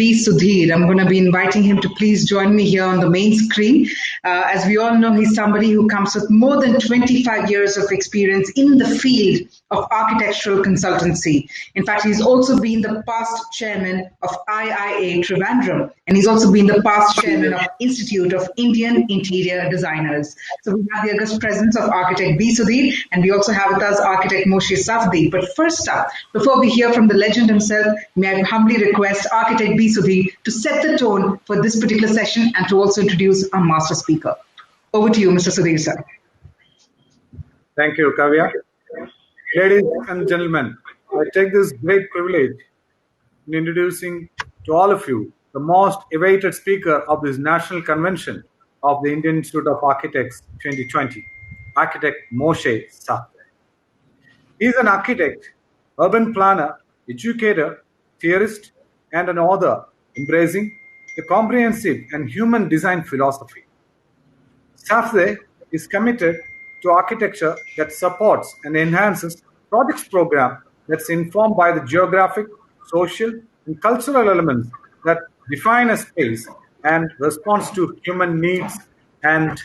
B. Sudhir. I'm going to be inviting him to please join me here on the main screen. As we all know, he's somebody who comes with more than 25 years of experience in the field of architectural consultancy. In fact, he's also been the past chairman of IIA Trivandrum, and he's also been the past chairman of Institute of Indian Interior Designers. So we have the august presence of architect B. Sudhir, and we also have with us architect Moshe Safdie. But first up, before we hear from the legend himself, may I humbly request architect B. Sudhir to set the tone for this particular session and to also introduce our master speaker. Over to you, Mr. Sudhir, sir. Thank you, Kavya. Ladies and gentlemen, I take this great privilege in introducing to all of you the most awaited speaker of this National Convention of the Indian Institute of Architects 2020, architect Moshe Safdie. He is an architect, urban planner, educator, theorist, and an author embracing the comprehensive and human design philosophy. Safdie is committed to architecture that supports and enhances projects program that's informed by the geographic, social, and cultural elements that define a space and responds to human needs and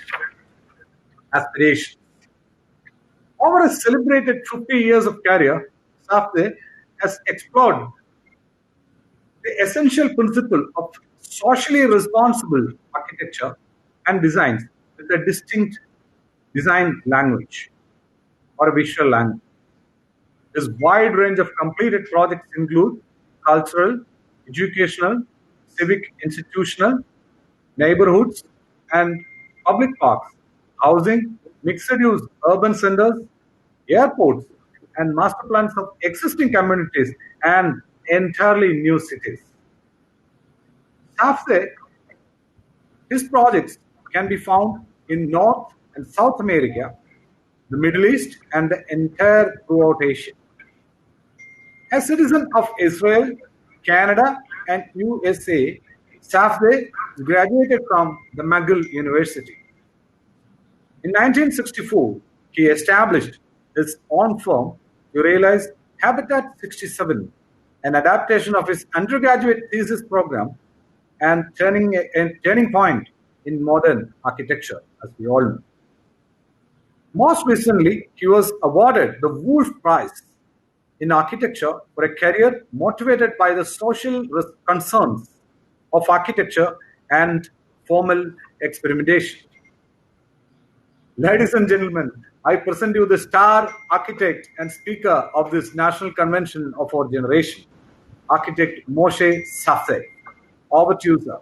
aspirations. Over a celebrated 50 years of career, Safdie has explored the essential principle of socially responsible architecture and designs with a distinct design language or a visual language. This wide range of completed projects include cultural, educational, civic, institutional, neighborhoods, and public parks, housing, mixed-use urban centers, airports, and master plans of existing communities and entirely new cities. Safdie, his projects can be found in North and South America, the Middle East, and the entire throughout Asia. A citizen of Israel, Canada, and USA, Safdie graduated from the McGill University. In 1964, he established his own firm to realize Habitat 67, an adaptation of his undergraduate thesis program and turning point in modern architecture, as we all know. Most recently, he was awarded the Wolf Prize in architecture for a career motivated by the social concerns of architecture and formal experimentation. Ladies and gentlemen, I present you the star architect and speaker of this national convention of our generation, architect Moshe Safdie. Over to you, sir.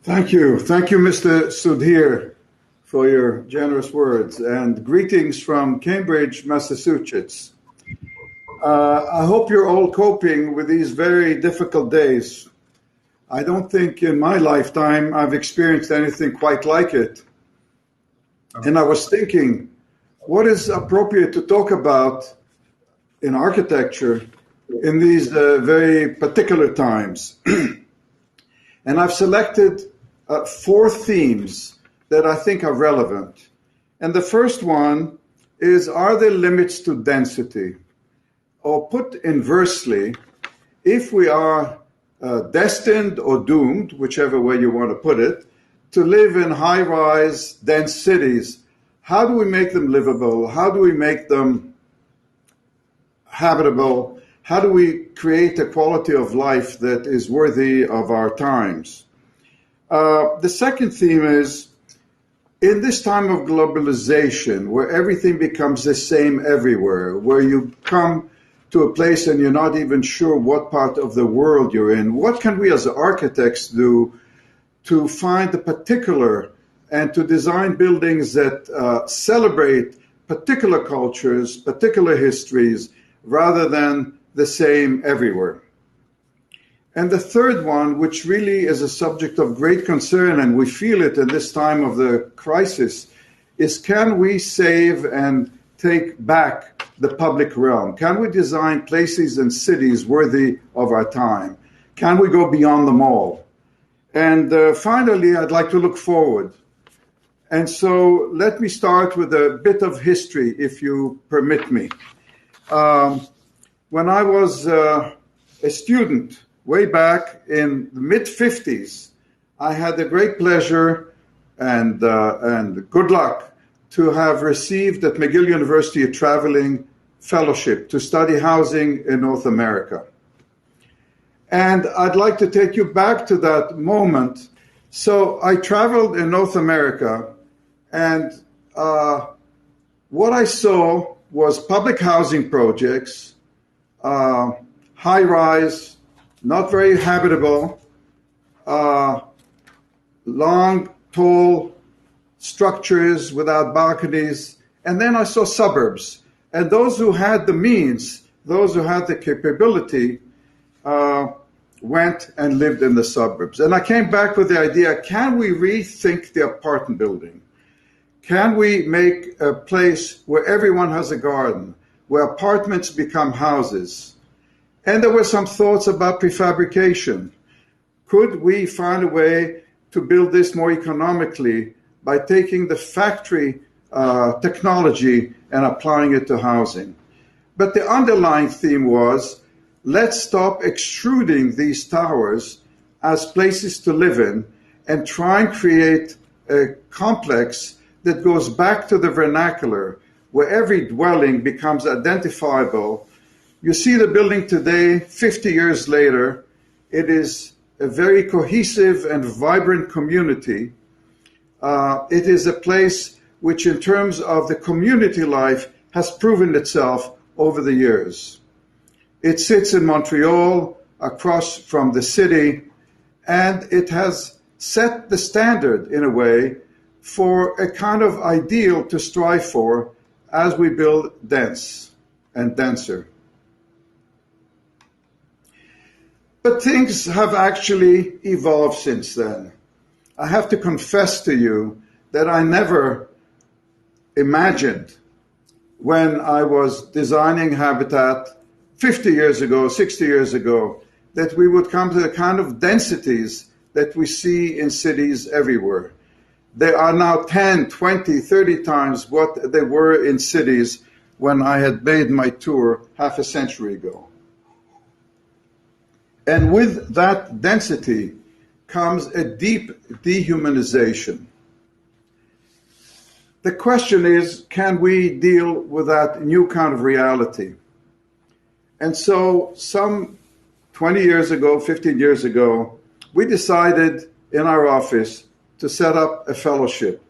Thank you. Thank you, Mr. Sudhir, for your generous words, and greetings from Cambridge, Massachusetts. I hope you're all coping with these very difficult days. I don't think in my lifetime I've experienced anything quite like it. And I was thinking, what is appropriate to talk about in architecture in these very particular times? And I've selected 4 themes that I think are relevant. And the first one is, are there limits to density? Or put inversely, if we are destined or doomed, whichever way you want to put it, to live in high-rise, dense cities, how do we make them livable? How do we make them habitable? How do we create a quality of life that is worthy of our times? The second theme is, in this time of globalization, where everything becomes the same everywhere, where you come to a place and you're not even sure what part of the world you're in, what can we as architects do to find the particular and to design buildings that celebrate particular cultures, particular histories, rather than the same everywhere? And the third one, which really is a subject of great concern, and we feel it in this time of the crisis, is, can we save and take back the public realm? Can we design places and cities worthy of our time? Can we go beyond them all? And finally, I'd like to look forward. And so let me start with a bit of history, if you permit me. When I was a student way back in the mid-50s, I had the great pleasure and good luck to have received at McGill University a traveling fellowship to study housing in North America. And I'd like to take you back to that moment. So I traveled in North America, and what I saw was public housing projects, high-rise, not very habitable, long, tall structures without balconies. And then I saw suburbs. And those who had the means, those who had the capability, went and lived in the suburbs. And I came back with the idea, can we rethink the apartment building? Can we make a place where everyone has a garden, where apartments become houses? And there were some thoughts about prefabrication. Could we find a way to build this more economically by taking the factory technology and applying it to housing? But the underlying theme was, let's stop extruding these towers as places to live in and try and create a complex that goes back to the vernacular, where every dwelling becomes identifiable. You see the building today, 50 years later, it is a very cohesive and vibrant community. It is a place which, in terms of the community life, has proven itself over the years. It sits in Montreal, across from the city, and it has set the standard, in a way, for a kind of ideal to strive for as we build dense and denser. But things have actually evolved since then. I have to confess to you that I never imagined, when I was designing Habitat 50 years ago, 60 years ago, that we would come to the kind of densities that we see in cities everywhere. They are now 10, 20, 30 times what they were in cities when I had made my tour half a century ago. And with that density comes a deep dehumanization. The question is, can we deal with that new kind of reality? And so some 20 years ago, 15 years ago, we decided in our office to set up a fellowship.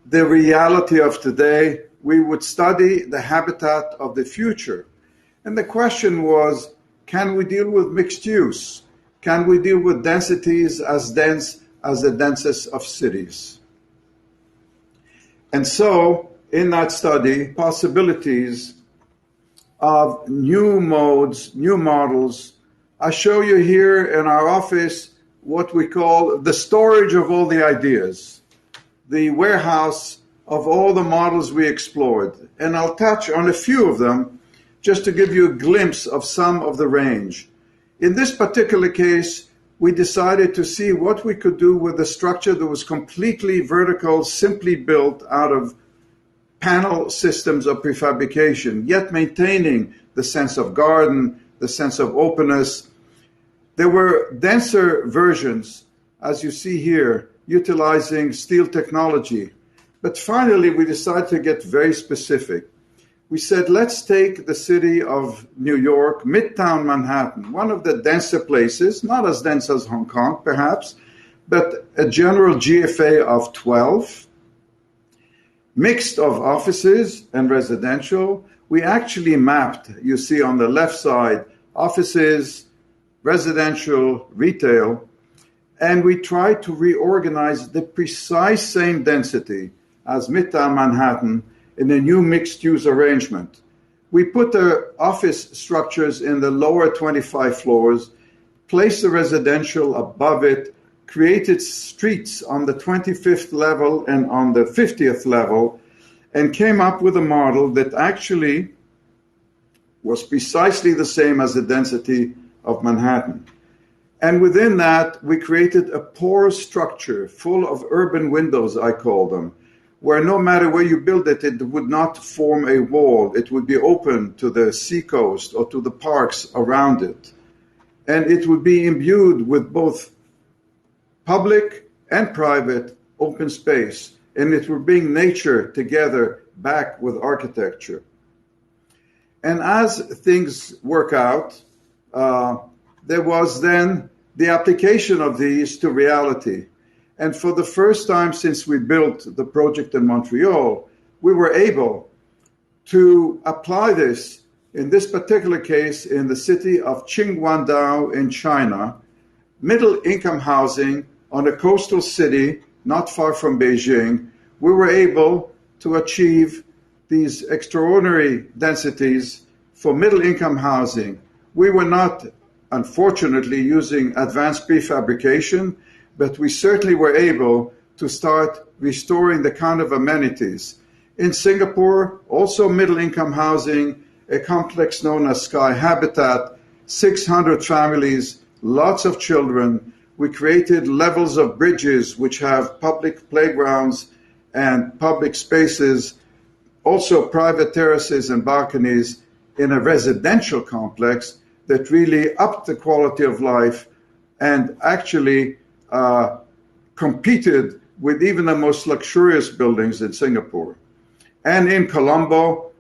The reality of today, we would study the habitat of the future. And the question was, can we deal with mixed use? Can we deal with densities as dense as the densest of cities? And so, in that study, possibilities of new modes, new models. I show you here in our office what we call the storage of all the ideas, the warehouse of all the models we explored. And I'll touch on a few of them just to give you a glimpse of some of the range. In this particular case, we decided to see what we could do with a structure that was completely vertical, simply built out of panel systems of prefabrication, yet maintaining the sense of garden, the sense of openness. There were denser versions, as you see here, utilizing steel technology. But finally, we decided to get very specific. We said, let's take the city of New York, Midtown Manhattan, one of the denser places, not as dense as Hong Kong, perhaps, but a general GFA of 12, mixed of offices and residential. We actually mapped, you see on the left side, offices, residential, retail, and we tried to reorganize the precise same density as Midtown Manhattan in a new mixed-use arrangement. We put the office structures in the lower 25 floors, placed the residential above it, created streets on the 25th level and on the 50th level, and came up with a model that actually was precisely the same as the density of Manhattan. And within that, we created a porous structure full of urban windows, I call them, where no matter where you build it, it would not form a wall. It would be open to the seacoast or to the parks around it. and it would be imbued with both public and private open space, and it would bring nature together back with architecture. And as things work out, there was then the application of these to reality. And for the first time since we built the project in Montreal, we were able to apply this, in this particular case, in the city of Qingguandao in China, middle-income housing on a coastal city not far from Beijing. We were able to achieve these extraordinary densities for middle-income housing. We were not, unfortunately, using advanced prefabrication, but we certainly were able to start restoring the kind of amenities. In Singapore, also middle-income housing, a complex known as Sky Habitat, 600 families, lots of children. We created levels of bridges which have public playgrounds and public spaces, also private terraces and balconies in a residential complex that really upped the quality of life and actually competed with even the most luxurious buildings in Singapore. And in Colombo,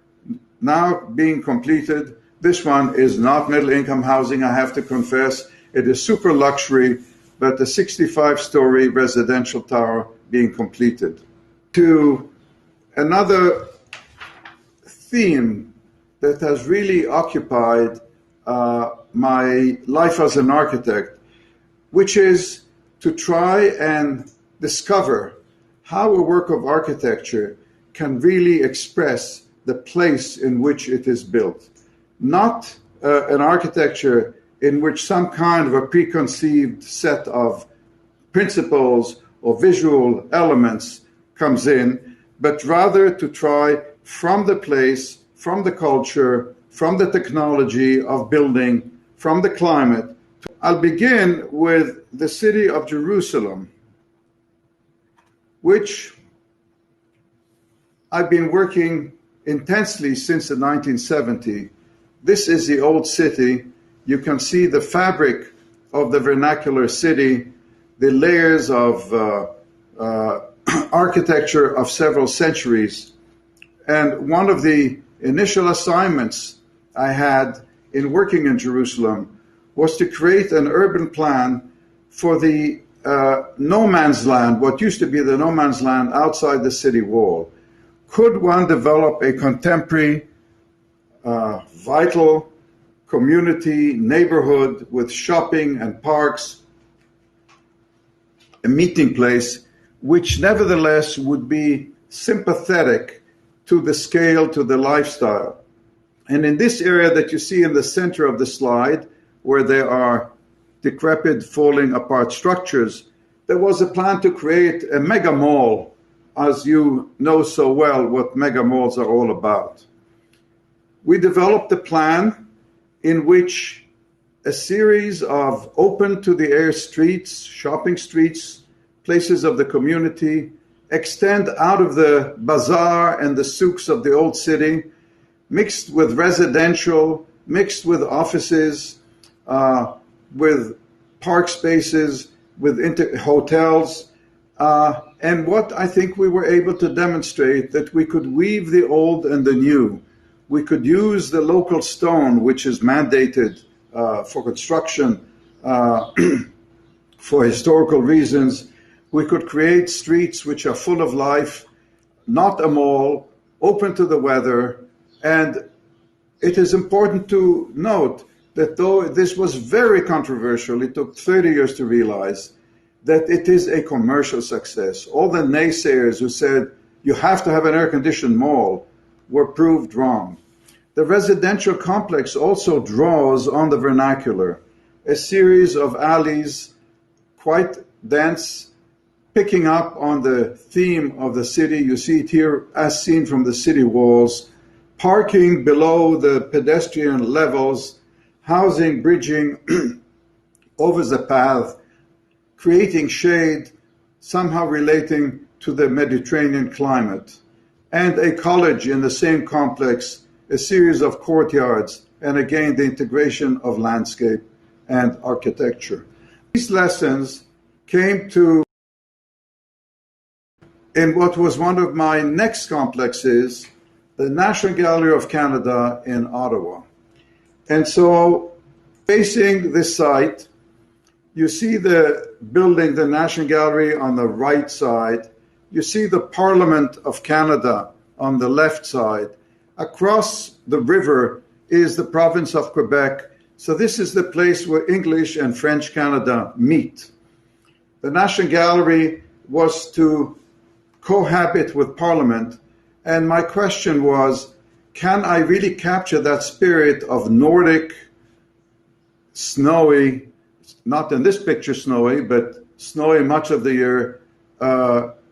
now being completed, this one is not middle-income housing, I have to confess. It is super luxury, but a 65-story residential tower being completed. To another theme that has really occupied my life as an architect, which is to try and discover how a work of architecture can really express the place in which it is built. Not an architecture in which some kind of a preconceived set of principles or visual elements comes in, but rather to try from the place, from the culture, from the technology of building, from the climate. I'll begin with the city of Jerusalem, which I've been working intensely since the 1970s. This is the old city. You can see the fabric of the vernacular city, the layers of architecture of several centuries. And one of the initial assignments I had in working in Jerusalem was to create an urban plan for the no man's land, what used to be the no man's land outside the city wall. Could one develop a contemporary, vital community, neighborhood with shopping and parks, a meeting place, which nevertheless would be sympathetic to the scale, to the lifestyle? And in this area that you see in the center of the slide, where there are decrepit, falling apart structures, there was a plan to create a mega mall, as you know so well what mega malls are all about. We developed a plan in which a series of open to the air streets, shopping streets, places of the community, extend out of the bazaar and the souks of the old city, mixed with residential, mixed with offices, with park spaces, with hotels. And what I think we were able to demonstrate, that we could weave the old and the new. We could use the local stone, which is mandated for construction for historical reasons. We could create streets which are full of life, not a mall, open to the weather. And it is important to note that though this was very controversial, it took 30 years to realize that it is a commercial success. All the naysayers who said you have to have an air-conditioned mall were proved wrong. The residential complex also draws on the vernacular, a series of alleys, quite dense, picking up on the theme of the city. You see it here as seen from the city walls, parking below the pedestrian levels, housing, bridging over the path, creating shade, somehow relating to the Mediterranean climate, and a college in the same complex, a series of courtyards, and again the integration of landscape and architecture. These lessons came to in what was one of my next complexes, the National Gallery of Canada in Ottawa. And so, facing this site, you see the building, the National Gallery, on the right side. You see the Parliament of Canada on the left side. Across the river is the province of Quebec. So this is the place where English and French Canada meet. The National Gallery was to cohabit with Parliament, and my question was, can I really capture that spirit of Nordic, snowy, not in this picture snowy, but snowy much of the year,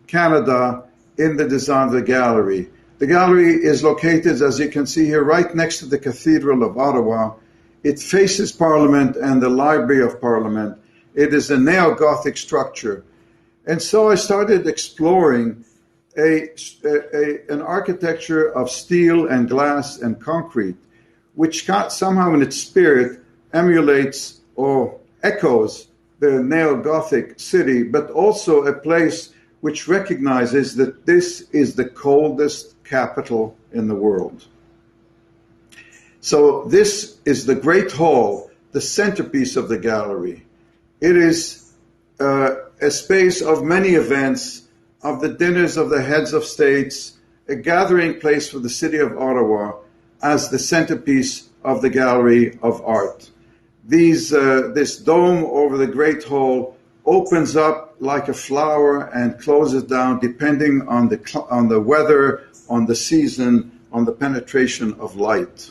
Canada in the design of the gallery? The gallery is located, as you can see here, right next to the Cathedral of Ottawa. It faces Parliament and the Library of Parliament. It is a neo-Gothic structure. And so I started exploring an architecture of steel and glass and concrete, which somehow in its spirit emulates or echoes the neo-Gothic city, but also a place which recognizes that this is the coldest capital in the world. So this is the Great Hall, the centerpiece of the gallery. It is a space of many events, of the dinners of the heads of states, a gathering place for the city of Ottawa as the centerpiece of the Gallery of Art. This dome over the Great Hall opens up like a flower and closes down depending on the weather, on the season, on the penetration of light.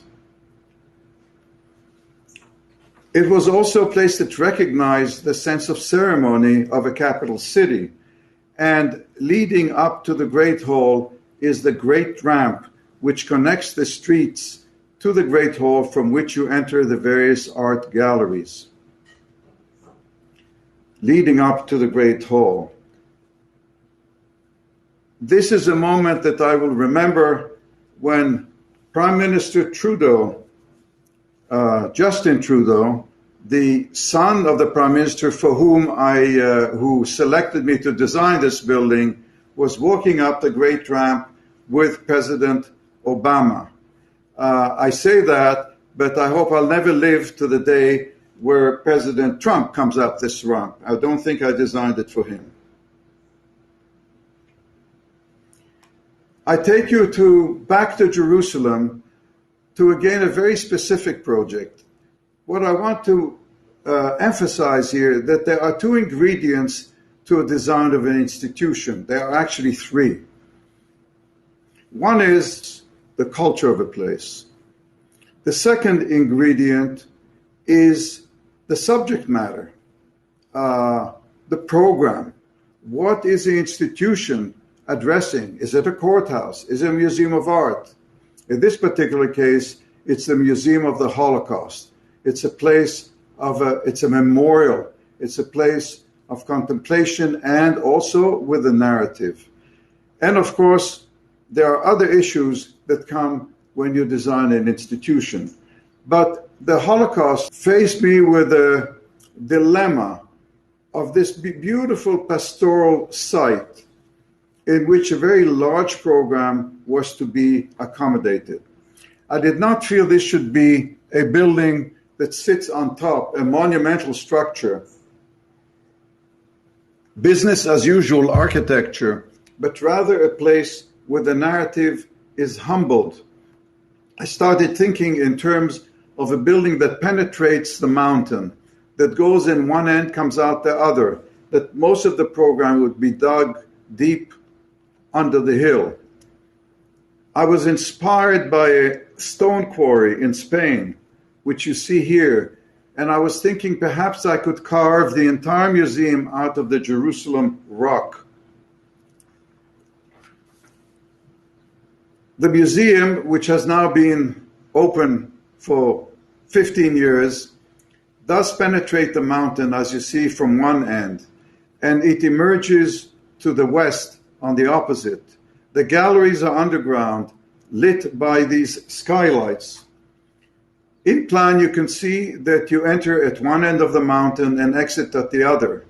It was also a place that recognized the sense of ceremony of a capital city. And leading up to the Great Hall is the Great Ramp, which connects the streets to the Great Hall from which you enter the various art galleries. Leading up to the Great Hall. This is a moment that I will remember when Prime Minister Trudeau, Justin Trudeau, the son of the Prime Minister for whom who selected me to design this building, was walking up the Great Ramp with President Obama. I say that, but I hope I'll never live to the day where President Trump comes up this ramp. I don't think I designed it for him. I take you back to Jerusalem to again a very specific project. What I want to emphasize here that there are two ingredients to a design of an institution. There are actually three. One is the culture of a place. The second ingredient is the subject matter, the program. What is the institution addressing? Is it a courthouse? Is it a museum of art? In this particular case, it's the Museum of the Holocaust. It's a place it's a memorial. It's a place of contemplation and also with a narrative. And of course, there are other issues that come when you design an institution. But the Holocaust faced me with a dilemma of this beautiful pastoral site in which a very large program was to be accommodated. I did not feel this should be a building that sits on top, a monumental structure, business as usual architecture, but rather a place where the narrative is humbled. I started thinking in terms of a building that penetrates the mountain, that goes in one end, comes out the other, that most of the program would be dug deep under the hill. I was inspired by a stone quarry in Spain, which you see here, and I was thinking perhaps I could carve the entire museum out of the Jerusalem rock. The museum, which has now been open for 15 years, does penetrate the mountain, as you see, from one end, and it emerges to the west on the opposite. The galleries are underground, lit by these skylights. In plan, you can see that you enter at one end of the mountain and exit at the other.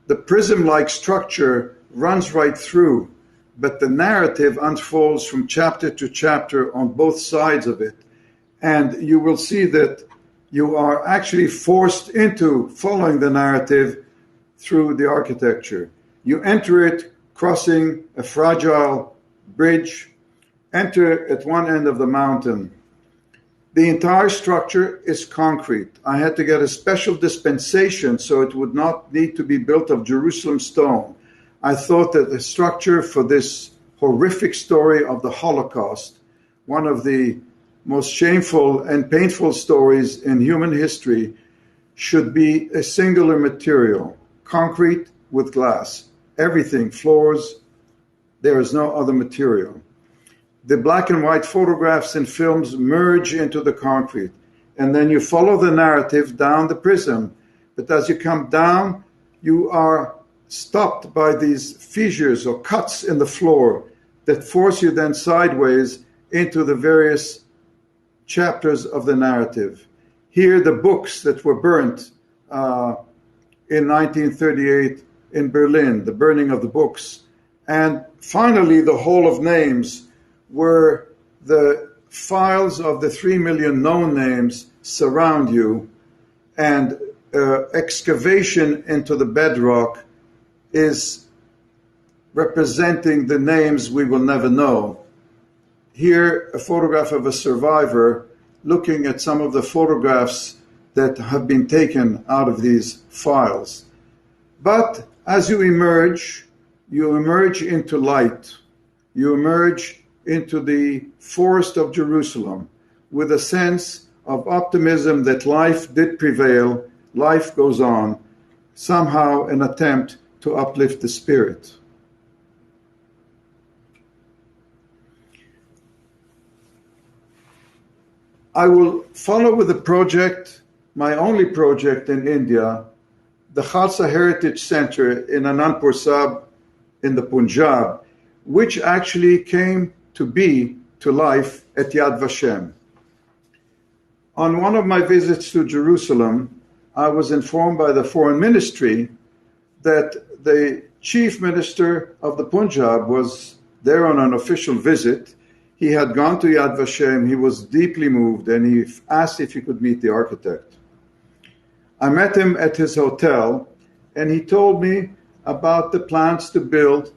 The prism-like structure runs right through, but the narrative unfolds from chapter to chapter on both sides of it. And you will see that you are actually forced into following the narrative through the architecture. You enter it crossing a fragile bridge, enter at one end of the mountain. The entire structure is concrete. I had to get a special dispensation so it would not need to be built of Jerusalem stone. I thought that the structure for this horrific story of the Holocaust, one of the most shameful and painful stories in human history, should be a singular material, concrete with glass. Everything, floors, there is no other material. The black and white photographs and films merge into the concrete, and then you follow the narrative down the prism. But as you come down, you are stopped by these fissures or cuts in the floor that force you then sideways into the various chapters of the narrative. Here, the books that were burnt in 1938 in Berlin, the burning of the books. And finally, the Hall of Names, where the files of the 3 million known names surround you, and excavation into the bedrock is representing the names we will never know. Here, a photograph of a survivor looking at some of the photographs that have been taken out of these files. But as you emerge into light. You emerge into the forest of Jerusalem with a sense of optimism that life did prevail, life goes on, somehow an attempt to uplift the spirit. I will follow with a project, my only project in India, the Khalsa Heritage Center in Anandpur Sahib in the Punjab, which actually came to be to life at Yad Vashem. On one of my visits to Jerusalem, I was informed by the foreign ministry that the chief minister of the Punjab was there on an official visit. He had gone to Yad Vashem, he was deeply moved, and he asked if he could meet the architect. I met him at his hotel, and he told me about the plans to build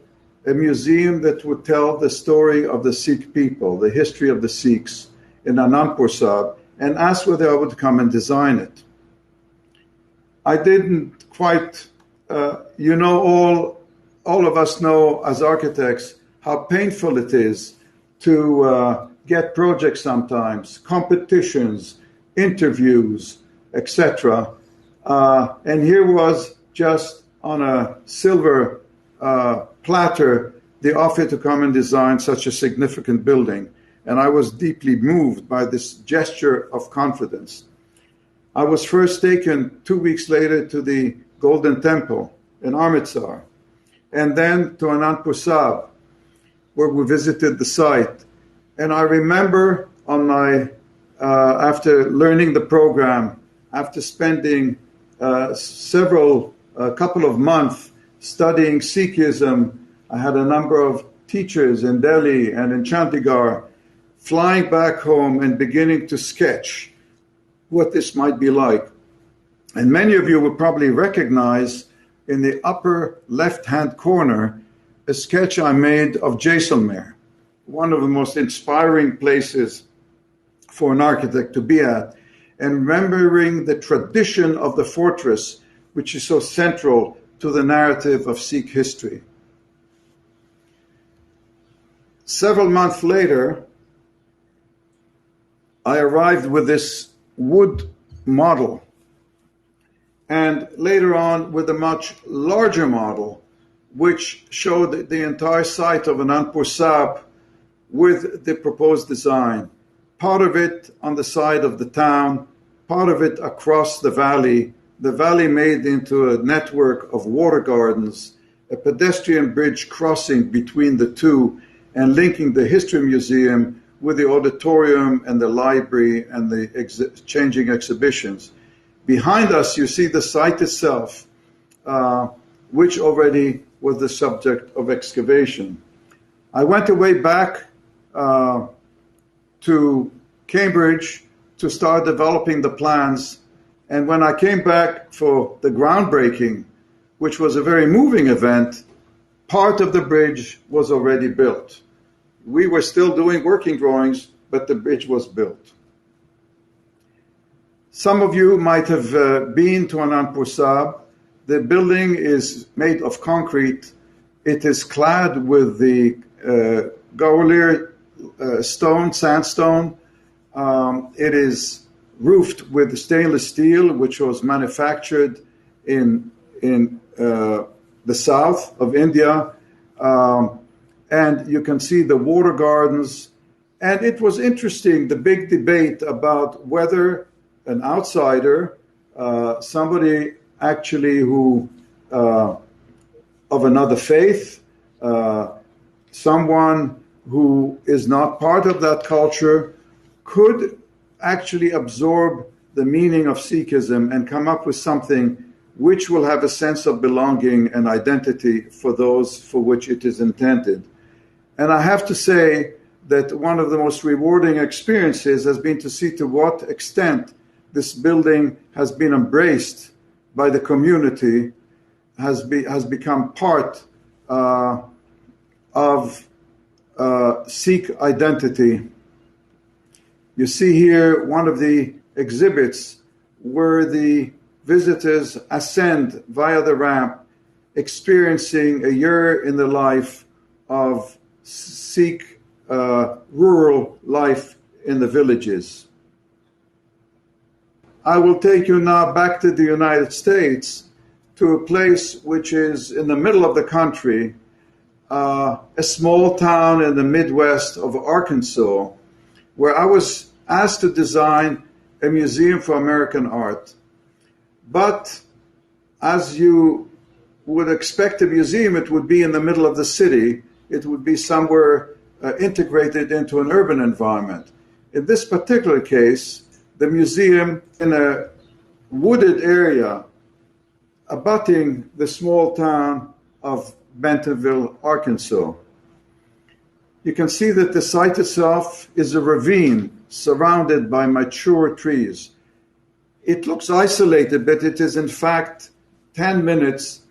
a museum that would tell the story of the Sikh people, the history of the Sikhs in Anandpur Sahib, and asked whether I would come and design it. I didn't quite, all of us know as architects how painful it is to get projects sometimes, competitions, interviews, etc. And here was just on a silver platter the offer to come and design such a significant building. And I was deeply moved by this gesture of confidence. I was first taken 2 weeks later to the Golden Temple in Amritsar, and then to Anandpur Sahib, where we visited the site. And I remember on my, after learning the program, after spending a couple of months studying Sikhism, I had a number of teachers in Delhi and in Chandigarh, flying back home and beginning to sketch what this might be like. And many of you will probably recognize in the upper left-hand corner a sketch I made of Jaisalmer, one of the most inspiring places for an architect to be at, and remembering the tradition of the fortress, which is so central to the narrative of Sikh history. Several months later, I arrived with this wood model, and later on with a much larger model, which showed the entire site of Anandpur Sahib with the proposed design. Part of it on the side of the town, part of it across the valley made into a network of water gardens, a pedestrian bridge crossing between the two and linking the History Museum with the auditorium and the library and the changing exhibitions. Behind us, you see the site itself, which already was the subject of excavation. I went away back to Cambridge to start developing the plans. And when I came back for the groundbreaking, which was a very moving event, part of the bridge was already built. We were still doing working drawings, but the bridge was built. Some of you might have been to Anandpur Sahib. The building is made of concrete. It is clad with the Gwalior sandstone. It is roofed with stainless steel, which was manufactured in the south of India. And you can see the water gardens. And it was interesting, the big debate about whether an outsider, somebody actually who of another faith, someone who is not part of that culture, could actually absorb the meaning of Sikhism and come up with something which will have a sense of belonging and identity for those for which it is intended. And I have to say that one of the most rewarding experiences has been to see to what extent this building has been embraced by the community, has become part of Sikh identity. You see here one of the exhibits where the visitors ascend via the ramp, experiencing a year in the life of Sikh rural life in the villages. I will take you now back to the United States, to a place which is in the middle of the country, a small town in the Midwest of Arkansas, where I was asked to design a museum for American art. But as you would expect a museum, it would be in the middle of the city. It would be somewhere integrated into an urban environment. In this particular case, the museum in a wooded area abutting the small town of Bentonville, Arkansas. You can see that the site itself is a ravine surrounded by mature trees. It looks isolated, but it is in fact 10 minutes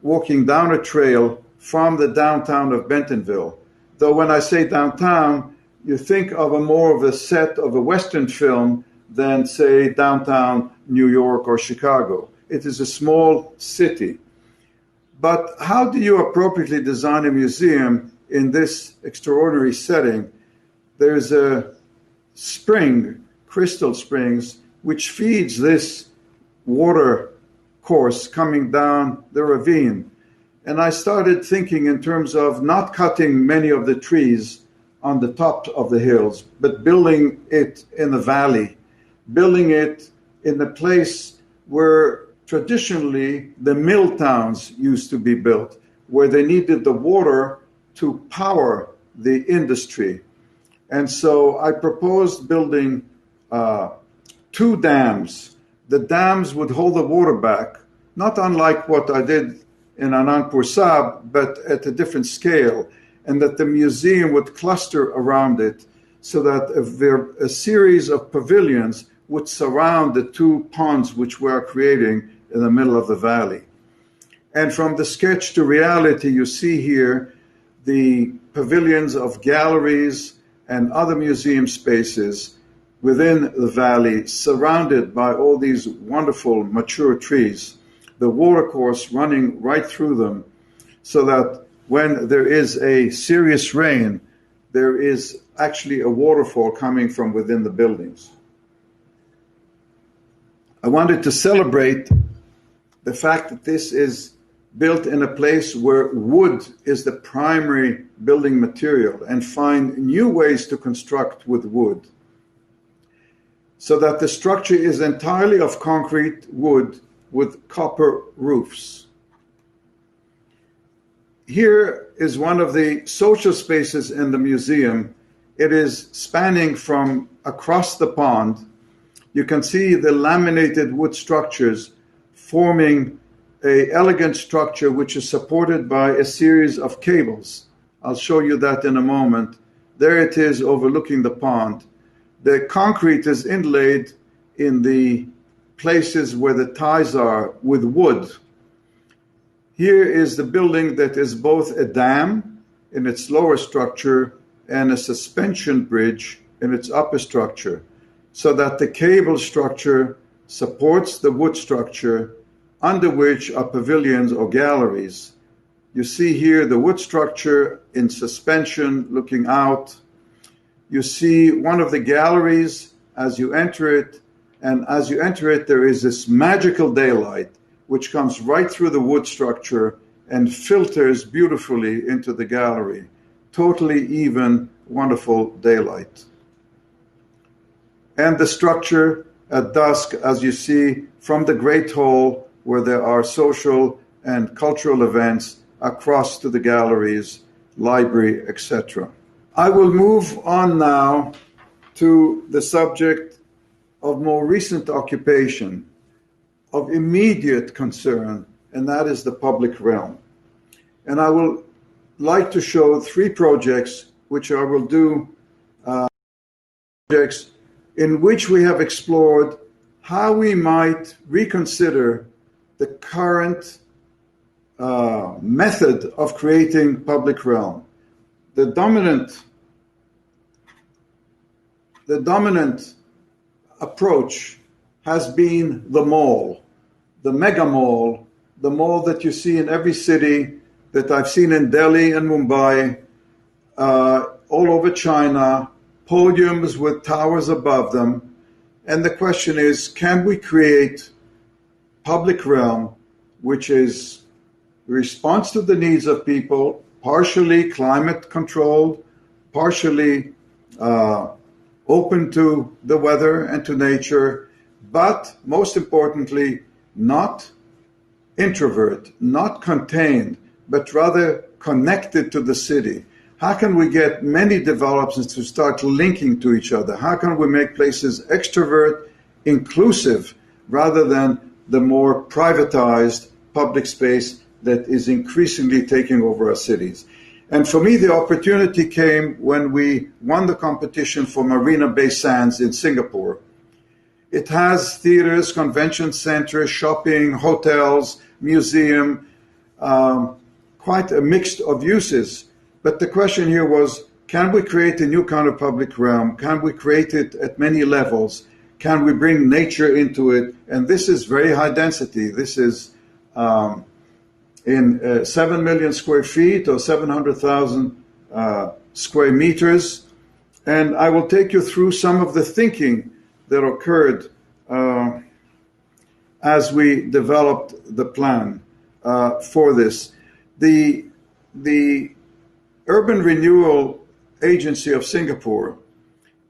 walking down a trail from the downtown of Bentonville. Though when I say downtown, you think of more of a set of a Western film than, say, downtown New York or Chicago. It is a small city. But how do you appropriately design a museum in this extraordinary setting? There's a spring, Crystal Springs, which feeds this water course coming down the ravine. And I started thinking in terms of not cutting many of the trees on the top of the hills, but building it in the valley, building it in the place where traditionally the mill towns used to be built, where they needed the water to power the industry. And so I proposed building 2 dams. The dams would hold the water back, not unlike what I did in Anandpur Sahib, but at a different scale, and that the museum would cluster around it so that a series of pavilions would surround the 2 ponds which we are creating in the middle of the valley. And from the sketch to reality, you see here the pavilions of galleries and other museum spaces within the valley, surrounded by all these wonderful mature trees, the watercourse running right through them, so that when there is a serious rain, there is actually a waterfall coming from within the buildings. I wanted to celebrate the fact that this is built in a place where wood is the primary building material, and find new ways to construct with wood, so that the structure is entirely of concrete wood with copper roofs. Here is one of the social spaces in the museum. It is spanning from across the pond. You can see the laminated wood structures forming an elegant structure which is supported by a series of cables. I'll show you that in a moment. There it is overlooking the pond. The concrete is inlaid in the places where the ties are with wood. Here is the building that is both a dam in its lower structure and a suspension bridge in its upper structure, so that the cable structure supports the wood structure under which are pavilions or galleries. You see here the wood structure in suspension looking out. You see one of the galleries as you enter it, and as you enter it, there is this magical daylight which comes right through the wood structure and filters beautifully into the gallery. Totally even, wonderful daylight. And the structure at dusk, as you see, from the Great Hall, where there are social and cultural events, across to the galleries, library, etc. I will move on now to the subject of more recent occupation, of immediate concern, and that is the public realm. And I will like to show three projects, which I will do, projects in which we have explored how we might reconsider the current method of creating public realm. The dominant approach has been the mall, the mega mall, the mall that you see in every city, that I've seen in Delhi and Mumbai, all over China, podiums with towers above them. And the question is, can we create public realm which is response to the needs of people, partially climate controlled, partially open to the weather and to nature, but most importantly, not introvert, not contained, but rather connected to the city. How can we get many developments to start linking to each other? How can we make places extrovert, inclusive, rather than the more privatized public space that is increasingly taking over our cities? And for me, the opportunity came when we won the competition for Marina Bay Sands in Singapore. It has theaters, convention centers, shopping, hotels, museum, quite a mix of uses. But the question here was, can we create a new kind of public realm? Can we create it at many levels? Can we bring nature into it? And this is very high density. This is in 7 million square feet or 700,000 square meters. And I will take you through some of the thinking that occurred as we developed the plan for this. The Urban Renewal Agency of Singapore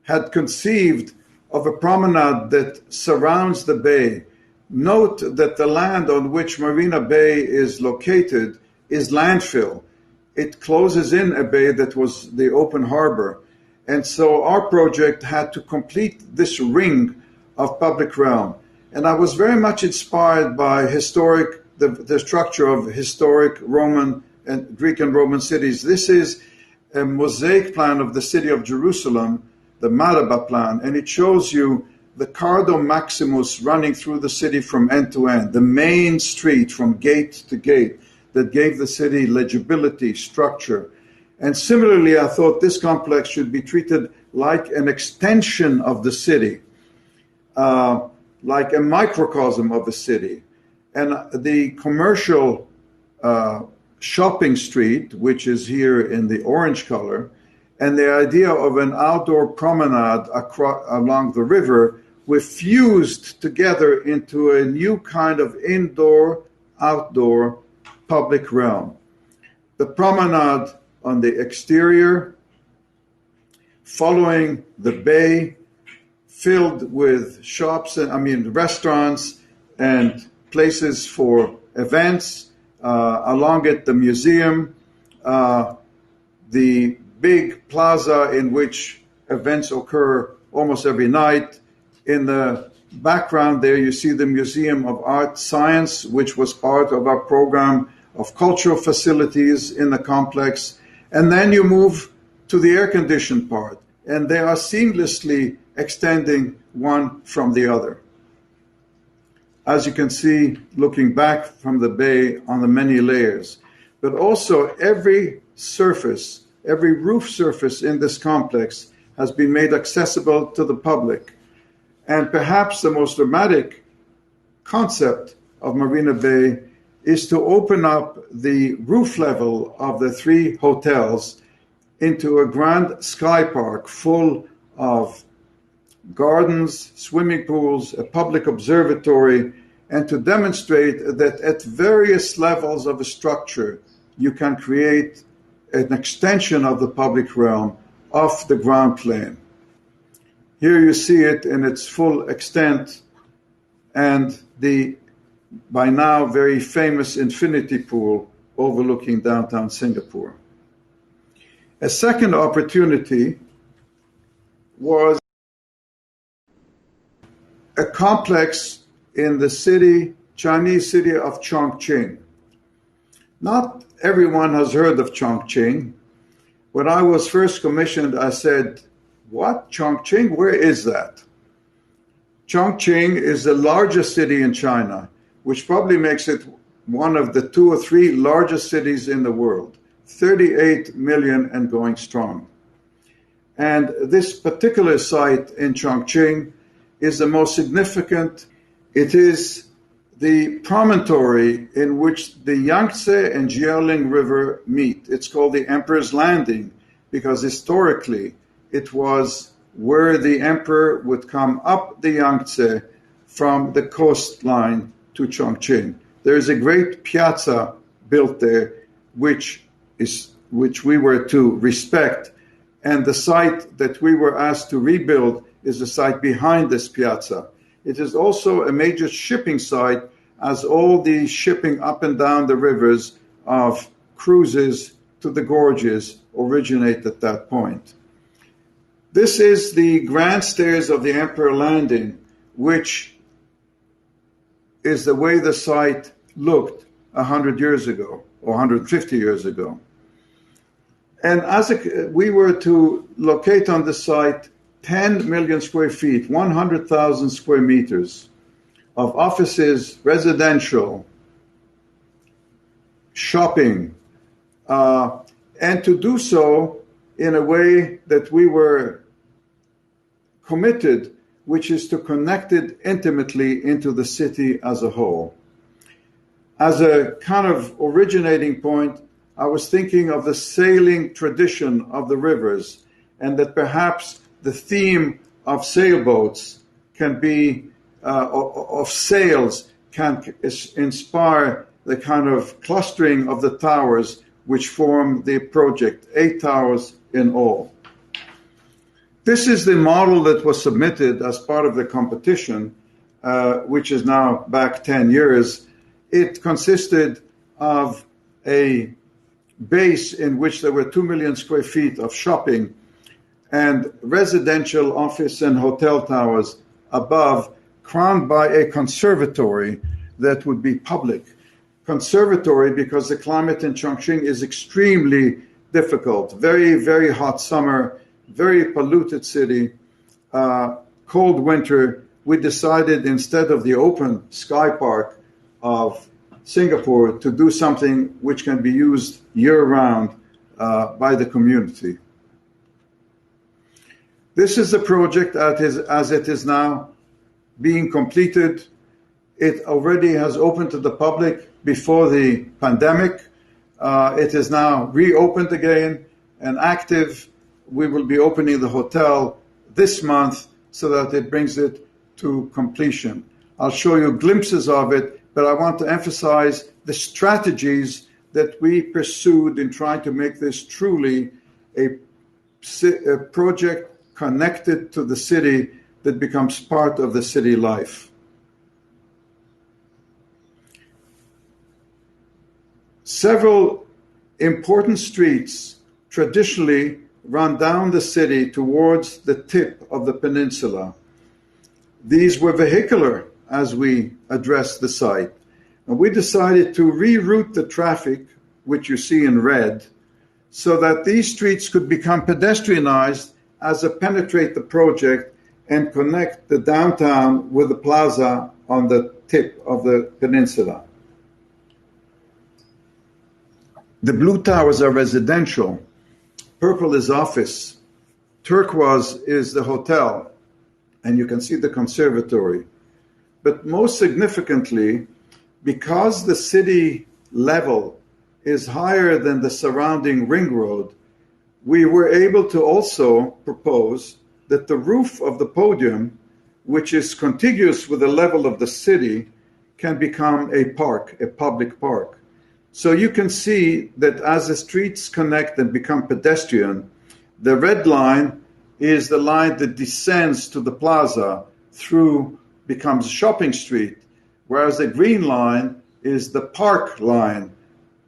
had conceived of a promenade that surrounds the bay. Note that the land on which Marina Bay is located is landfill. It closes in a bay that was the open harbor. And so our project had to complete this ring of public realm. And I was very much inspired by the structure of historic Roman and Greek and Roman cities. This is a mosaic plan of the city of Jerusalem, the Madaba plan, and it shows you the Cardo Maximus running through the city from end to end, the main street from gate to gate that gave the city legibility, structure. And similarly, I thought this complex should be treated like an extension of the city, like a microcosm of the city. And the commercial shopping street, which is here in the orange color, and the idea of an outdoor promenade along the river were fused together into a new kind of indoor-outdoor public realm. The promenade on the exterior, following the bay, filled with shops and restaurants and places for events. Along it, the museum, the big plaza in which events occur almost every night. In the background there, you see the Museum of Art Science, which was part of our program of cultural facilities in the complex. And then you move to the air-conditioned part, and they are seamlessly extending one from the other. As you can see, looking back from the bay on the many layers. But also every surface, every roof surface in this complex has been made accessible to the public. And perhaps the most dramatic concept of Marina Bay is to open up the roof level of the 3 hotels into a grand sky park full of gardens, swimming pools, a public observatory, and to demonstrate that at various levels of a structure, you can create an extension of the public realm off the ground plane. Here you see it in its full extent, and the by now very famous infinity pool overlooking downtown Singapore. A second opportunity was a complex in the Chinese city of Chongqing. Not everyone has heard of Chongqing. When I was first commissioned, I said, "What? Chongqing? Where is that?" Chongqing is the largest city in China, which probably makes it one of the 2 or 3 largest cities in the world, 38 million and going strong. And this particular site in Chongqing is the most significant. It is the promontory in which the Yangtze and Jialing River meet. It's called the Emperor's Landing because historically it was where the emperor would come up the Yangtze from the coastline to Chongqing. There is a great piazza built there, which we were to respect, and the site that we were asked to rebuild is the site behind this piazza. It is also a major shipping site, as all the shipping up and down the rivers of cruises to the gorges originate at that point. This is the grand stairs of the Emperor Landing, which is the way the site looked 100 years ago or 150 years ago. And as we were to locate on the site 10 million square feet, 100,000 square meters of offices, residential, shopping, and to do so in a way that we were committed, which is to connect it intimately into the city as a whole. As a kind of originating point, I was thinking of the sailing tradition of the rivers, and that perhaps the theme of sailboats can be, of sails, can inspire the kind of clustering of the towers which form the project, 8 towers in all. This is the model that was submitted as part of the competition, which is now back 10 years. It consisted of a base in which there were 2 million square feet of shopping and residential, office, and hotel towers above, crowned by a conservatory that would be public. Conservatory because the climate in Chongqing is extremely difficult. Very, very hot summer, very polluted city, cold winter. We decided instead of the open sky park of Singapore to do something which can be used year-round by the community. This is the project as it is now being completed. It already has opened to the public before the pandemic. It is now reopened again and active. We will be opening the hotel this month so that it brings it to completion. I'll show you glimpses of it, but I want to emphasize the strategies that we pursued in trying to make this truly a project connected to the city that becomes part of the city life. Several important streets traditionally run down the city towards the tip of the peninsula. These were vehicular as we addressed the site. And we decided to reroute the traffic, which you see in red, so that these streets could become pedestrianized as they penetrate the project and connect the downtown with the plaza on the tip of the peninsula. The blue towers are residential. Purple is office. Turquoise is the hotel. And you can see the conservatory. But most significantly, because the city level is higher than the surrounding ring road, we were able to also propose that the roof of the podium, which is contiguous with the level of the city, can become a park, a public park. So you can see that as the streets connect and become pedestrian, the red line is the line that descends to the plaza through, becomes shopping street, whereas the green line is the park line.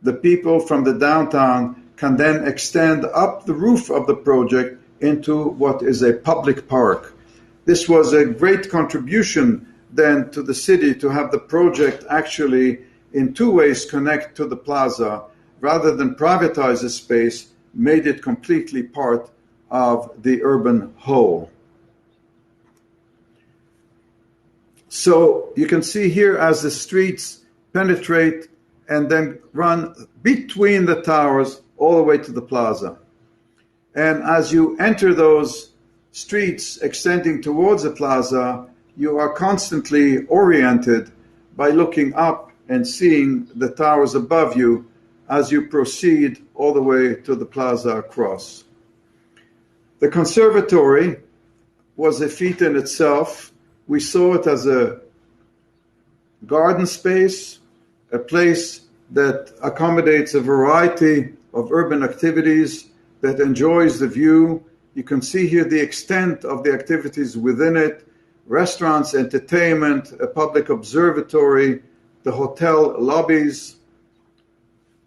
The people from the downtown can then extend up the roof of the project into what is a public park. This was a great contribution then to the city to have the project actually in two ways connect to the plaza, rather than privatize the space, made it completely part of the urban whole. So you can see here as the streets penetrate and then run between the towers all the way to the plaza. And as you enter those streets extending towards the plaza, you are constantly oriented by looking up and seeing the towers above you as you proceed all the way to the plaza across. The conservatory was a feat in itself. We saw it as a garden space, a place that accommodates a variety of urban activities, that enjoys the view. You can see here the extent of the activities within it: restaurants, entertainment, a public observatory, the hotel lobbies.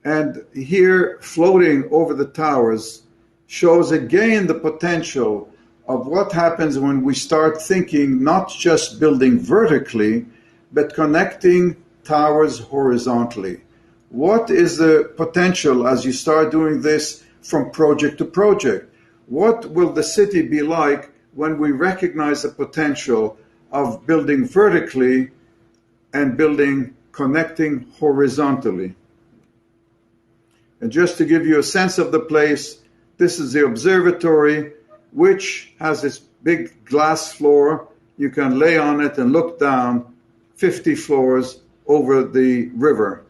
And here, floating over the towers, shows again the potential of what happens when we start thinking not just building vertically, but connecting towers horizontally. What is the potential as you start doing this from project to project? What will the city be like when we recognize the potential of building vertically and connecting horizontally? And just to give you a sense of the place, this is the observatory, which has this big glass floor. You can lay on it and look down 50 floors over the river.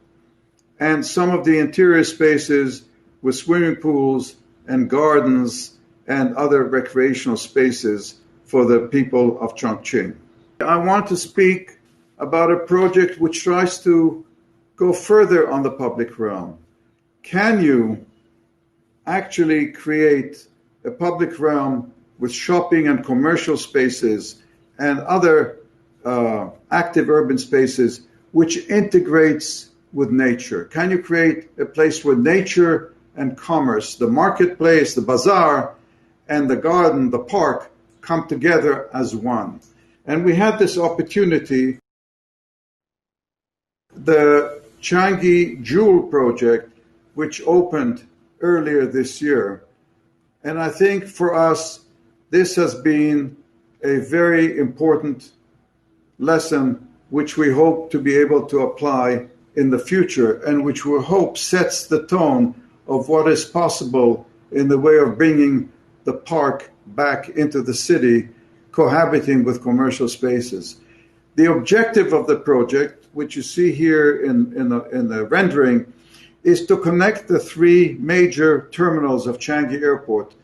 And some of the interior spaces with swimming pools and gardens and other recreational spaces for the people of Chongqing. I want to speak about a project which tries to go further on the public realm. Can you actually create a public realm with shopping and commercial spaces and other active urban spaces which integrates with nature? Can you create a place where nature and commerce, the marketplace, the bazaar, and the garden, the park, come together as one? And we had this opportunity. The Changi Jewel project, which opened earlier this year. And I think for us, this has been a very important lesson which we hope to be able to apply in the future, and which we hope sets the tone of what is possible in the way of bringing the park back into the city, cohabiting with commercial spaces. The objective of the project, which you see here in the rendering, is to connect the three major terminals of Changi Airport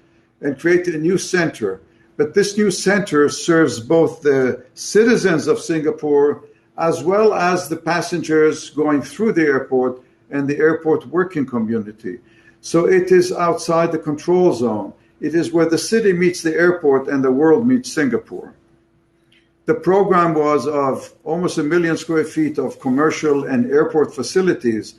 and create a new center. But this new center serves both the citizens of Singapore as well as the passengers going through the airport and the airport working community. So it is outside the control zone. It is where the city meets the airport and the world meets Singapore. The program was of almost 1 million square feet of commercial and airport facilities.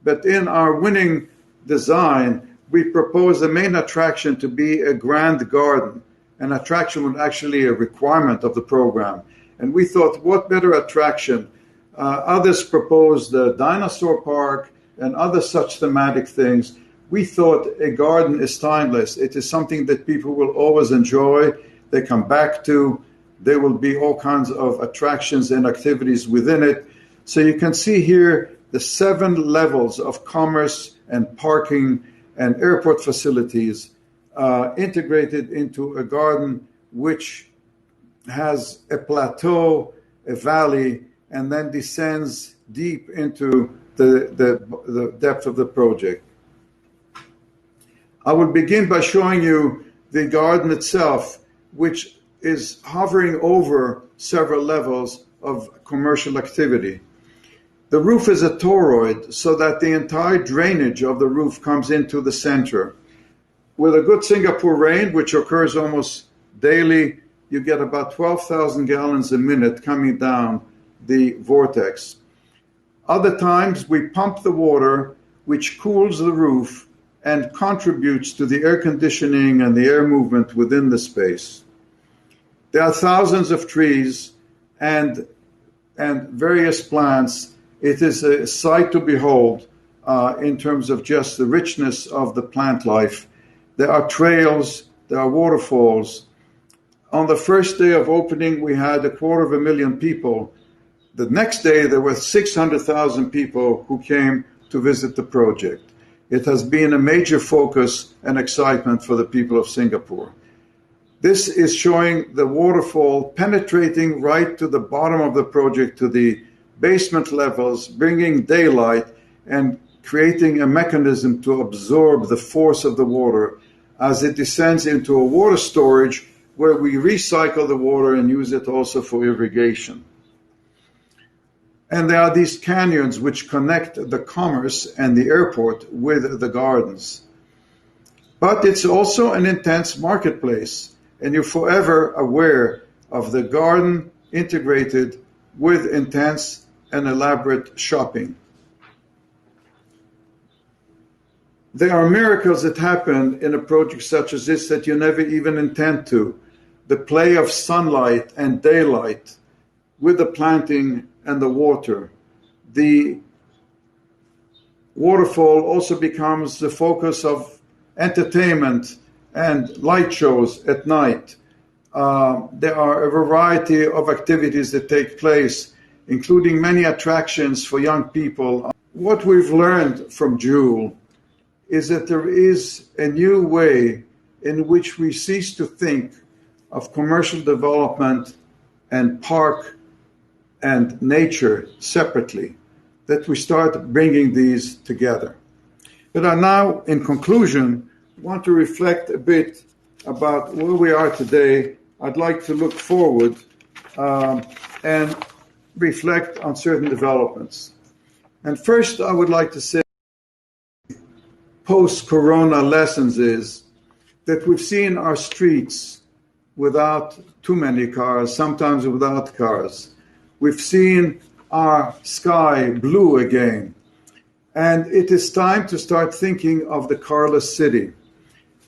But in our winning design, we proposed the main attraction to be a grand garden. An attraction was actually a requirement of the program. And we thought, what better attraction? Others proposed the dinosaur park and other such thematic things. We thought a garden is timeless. It is something that people will always enjoy. They come back to. There will be all kinds of attractions and activities within it. So you can see here the 7 levels of commerce and parking and airport facilities integrated into a garden which has a plateau, a valley, and then descends deep into the depth of the project. I will begin by showing you the garden itself, which is hovering over several levels of commercial activity. The roof is a toroid, so that the entire drainage of the roof comes into the center. With a good Singapore rain, which occurs almost daily, you get about 12,000 gallons a minute coming down the vortex. Other times, we pump the water, which cools the roof and contributes to the air conditioning and the air movement within the space. There are thousands of trees and various plants. It is a sight to behold in terms of just the richness of the plant life. There are trails, there are waterfalls. On the first day of opening, we had 250,000 people. The next day, there were 600,000 people who came to visit the project. It has been a major focus and excitement for the people of Singapore. This is showing the waterfall penetrating right to the bottom of the project, to the basement levels, bringing daylight and creating a mechanism to absorb the force of the water as it descends into a water storage where we recycle the water and use it also for irrigation. And there are these canyons which connect the commerce and the airport with the gardens. But it's also an intense marketplace, and you're forever aware of the garden integrated with intense and elaborate shopping. There are miracles that happen in a project such as this that you never even intend to. The play of sunlight and daylight with the planting and the water. The waterfall also becomes the focus of entertainment and light shows at night. There are a variety of activities that take place, including many attractions for young people. What we've learned from Jewel is that there is a new way in which we cease to think of commercial development and park and nature separately, that we start bringing these together. But I now, in conclusion, want to reflect a bit about where we are today. I'd like to look forward and reflect on certain developments. And first, I would like to say post-corona lessons is that we've seen our streets without too many cars, sometimes without cars. We've seen our sky blue again. And it is time to start thinking of the carless city.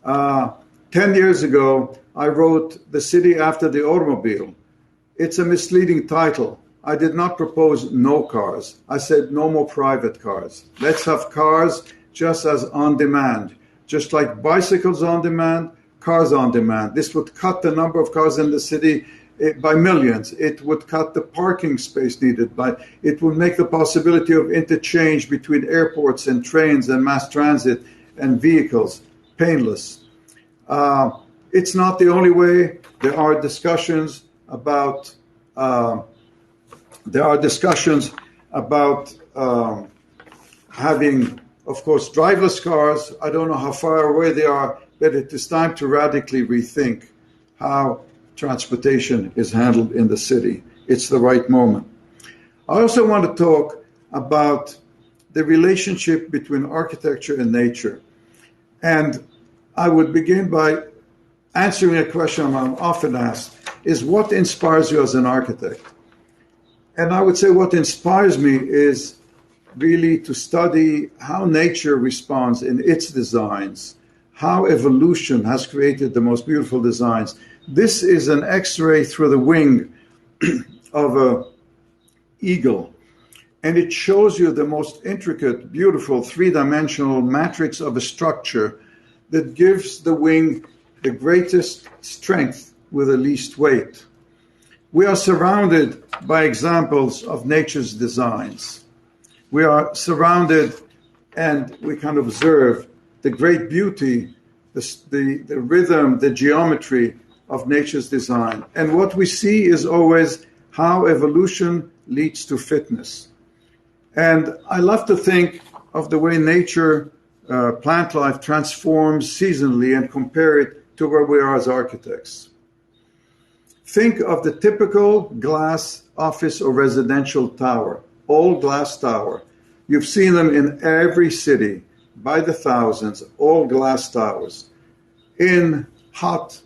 10 years ago, I wrote The City After the Automobile. It's a misleading title. I did not propose no cars. I said no more private cars. Let's have cars just as on demand. Just like bicycles on demand, cars on demand. This would cut the number of cars in the city by millions. It would cut the parking space needed by, it would make the possibility of interchange between airports and trains and mass transit and vehicles painless. It's not the only way. There are discussions about having, of course, driverless cars. I don't know how far away they are, but it is time to radically rethink how transportation is handled in the city. It's the right moment. I also want to talk about the relationship between architecture and nature. And I would begin by answering a question I'm often asked, is what inspires you as an architect? And I would say what inspires me is really to study how nature responds in its designs, how evolution has created the most beautiful designs. This is an X-ray through the wing of an eagle, and it shows you the most intricate, beautiful, three-dimensional matrix of a structure that gives the wing the greatest strength with the least weight. We are surrounded by examples of nature's designs. We are surrounded and we can observe the great beauty, the rhythm, the geometry of nature's design. And what we see is always how evolution leads to fitness. And I love to think of the way nature, plant life transforms seasonally and compare it to where we are as architects. Think of the typical glass office or residential tower, all glass tower. You've seen them in every city by the thousands, all glass towers. In hot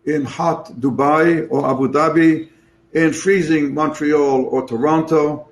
Dubai or Abu Dhabi, in freezing Montreal or Toronto,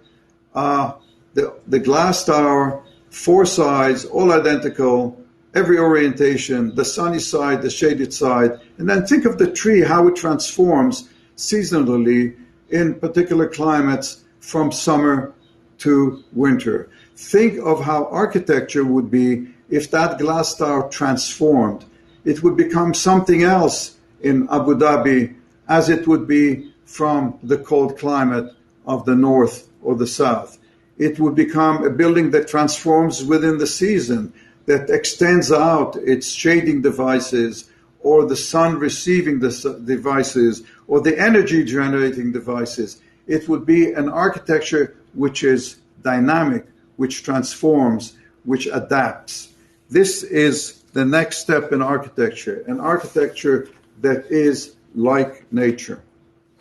the glass tower, four sides, all identical, every orientation, the sunny side, the shaded side. And then think of the tree, how it transforms seasonally in particular climates from summer to winter. Think of how architecture would be if that glass tower transformed. It would become something else in Abu Dhabi as it would be from the cold climate of the north or the south. It would become a building that transforms within the season, that extends out its shading devices or the sun receiving the devices or the energy generating devices. It would be an architecture which is dynamic, which transforms, which adapts. This is the next step in architecture, an architecture that is like nature.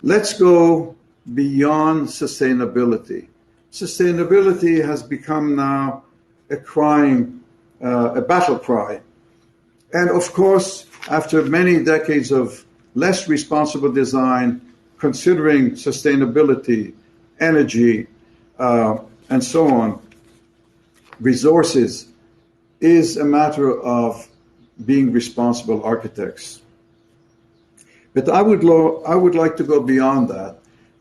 Let's go beyond sustainability. Sustainability has become now a battle cry. And of course, after many decades of less responsible design, considering sustainability, energy, and so on, resources, is a matter of being responsible architects. But I would like to go beyond that.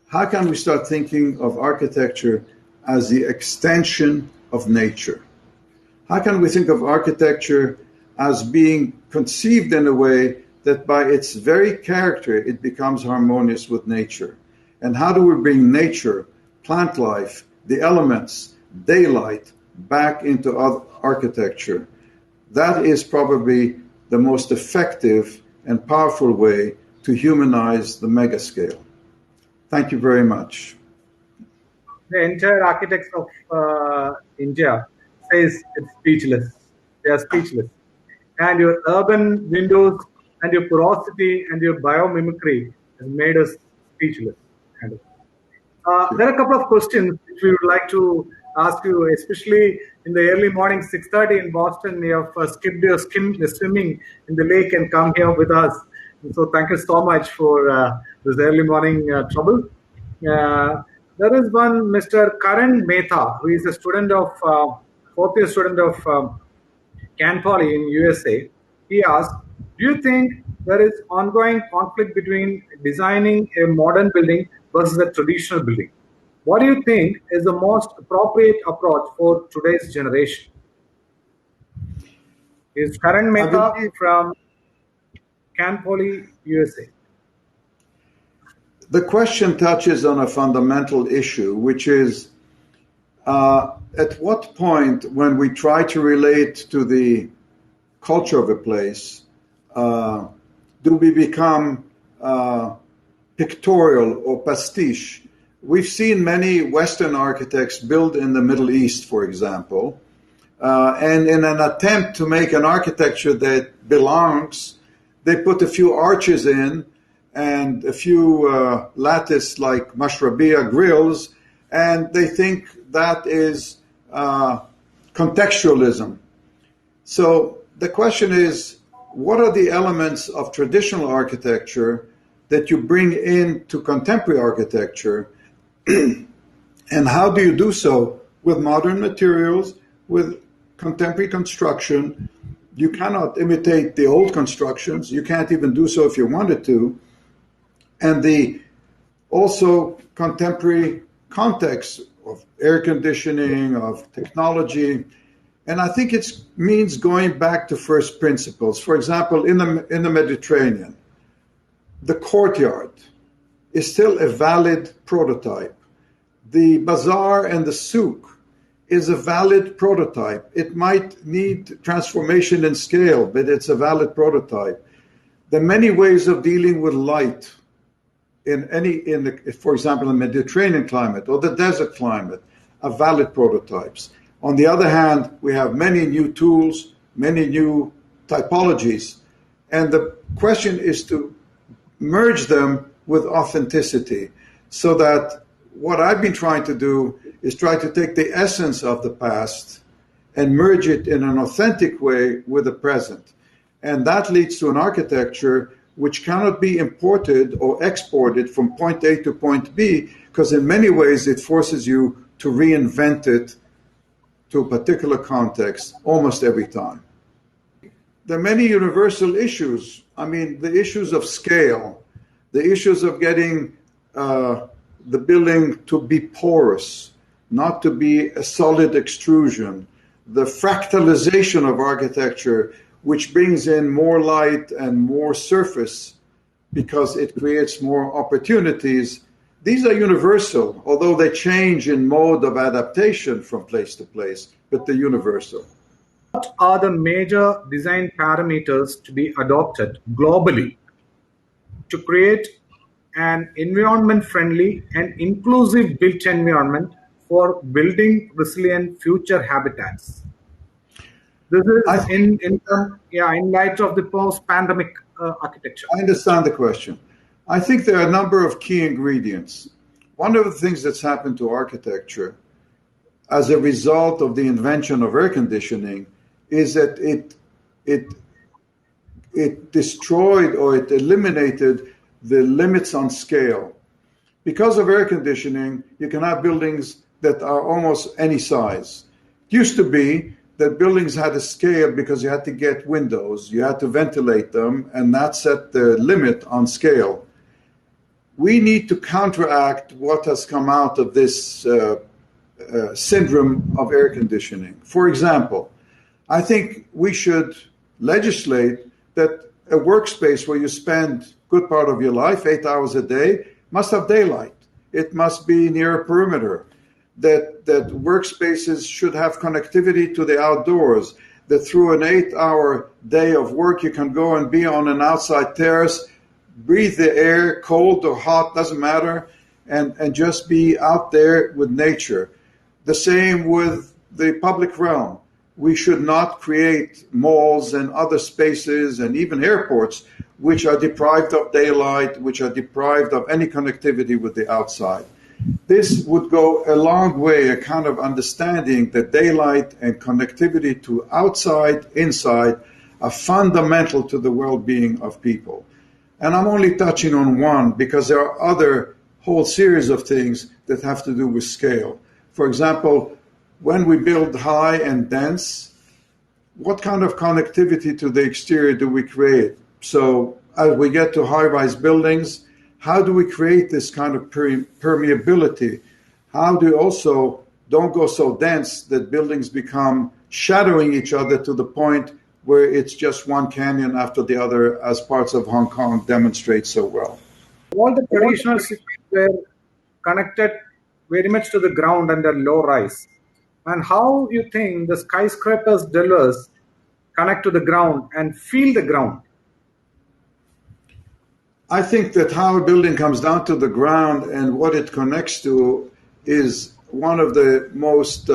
How can we start thinking of architecture as the extension of nature? How can we think of architecture as being conceived in a way that by its very character it becomes harmonious with nature? And how do we bring nature, plant life, the elements, daylight back into architecture? That is probably the most effective and powerful way to humanize the megascale. Thank you very much. The entire architects of India says it's speechless. They are speechless. And your urban windows and your porosity and your biomimicry has made us speechless. There are a couple of questions which we would like to ask you, especially in the early morning, 6:30 in Boston. You have skipped your swimming in the lake and come here with us. And so thank you so much for this early morning trouble. There is one Mr. Karan Mehta, who is a student of, fourth year student of Can Poly in USA. He asked, do you think there is ongoing conflict between designing a modern building versus a traditional building? What do you think is the most appropriate approach for today's generation? Is Karan Mehta from Can Poly, USA. The question touches on a fundamental issue, which is at what point when we try to relate to the culture of a place, do we become pictorial or pastiche? We've seen many Western architects build in the Middle East, for example, and in an attempt to make an architecture that belongs, they put a few arches in and a few lattice-like mashrabiyah grills, and they think that is contextualism. So the question is, what are the elements of traditional architecture that you bring into contemporary architecture, and how do you do so with modern materials, with contemporary construction. You cannot imitate the old constructions. You can't even do so if you wanted to. And the also contemporary context of air conditioning, of technology. And I think it means going back to first principles. For example, in the Mediterranean, the courtyard is still a valid prototype. The bazaar and the souk is a valid prototype. It might need transformation in scale, but it's a valid prototype. There are many ways of dealing with light for example, the Mediterranean climate or the desert climate are valid prototypes. On the other hand, we have many new tools, many new typologies, and the question is to merge them with authenticity, so that what I've been trying to do is try to take the essence of the past and merge it in an authentic way with the present. And that leads to an architecture which cannot be imported or exported from point A to point B, because in many ways it forces you to reinvent it to a particular context almost every time. There are many universal issues. I mean, the issues of scale, the issues of getting the building to be porous, not to be a solid extrusion, the fractalization of architecture, which brings in more light and more surface because it creates more opportunities. These are universal, although they change in mode of adaptation from place to place, but they're universal. What are the major design parameters to be adopted globally to create an environment-friendly and inclusive built environment for building resilient future habitats? This is in light of the post-pandemic architecture. I understand the question. I think there are a number of key ingredients. One of the things that's happened to architecture as a result of the invention of air conditioning is that it destroyed or it eliminated the limits on scale. Because of air conditioning, you can have buildings that are almost any size. It used to be that buildings had a scale because you had to get windows, you had to ventilate them, and that set the limit on scale. We need to counteract what has come out of this syndrome of air conditioning. For example, I think we should legislate that a workspace where you spend a good part of your life, 8 hours a day, must have daylight. It must be near a perimeter. That workspaces should have connectivity to the outdoors, that through an 8-hour day of work you can go and be on an outside terrace, breathe the air, cold or hot, doesn't matter, and just be out there with nature. The same with the public realm. We should not create malls and other spaces and even airports which are deprived of daylight, which are deprived of any connectivity with the outside. This would go a long way, a kind of understanding that daylight and connectivity to outside, inside are fundamental to the well-being of people. And I'm only touching on one because there are other whole series of things that have to do with scale. For example, when we build high and dense, what kind of connectivity to the exterior do we create? So as we get to high-rise buildings, how do we create this kind of permeability? How do we also don't go so dense that buildings become shadowing each other to the point where it's just one canyon after the other, as parts of Hong Kong demonstrate so well? All the traditional cities were connected very much to the ground and the low rise. And how you think the skyscrapers dwellers connect to the ground and feel the ground? I think that how a building comes down to the ground and what it connects to is one of the most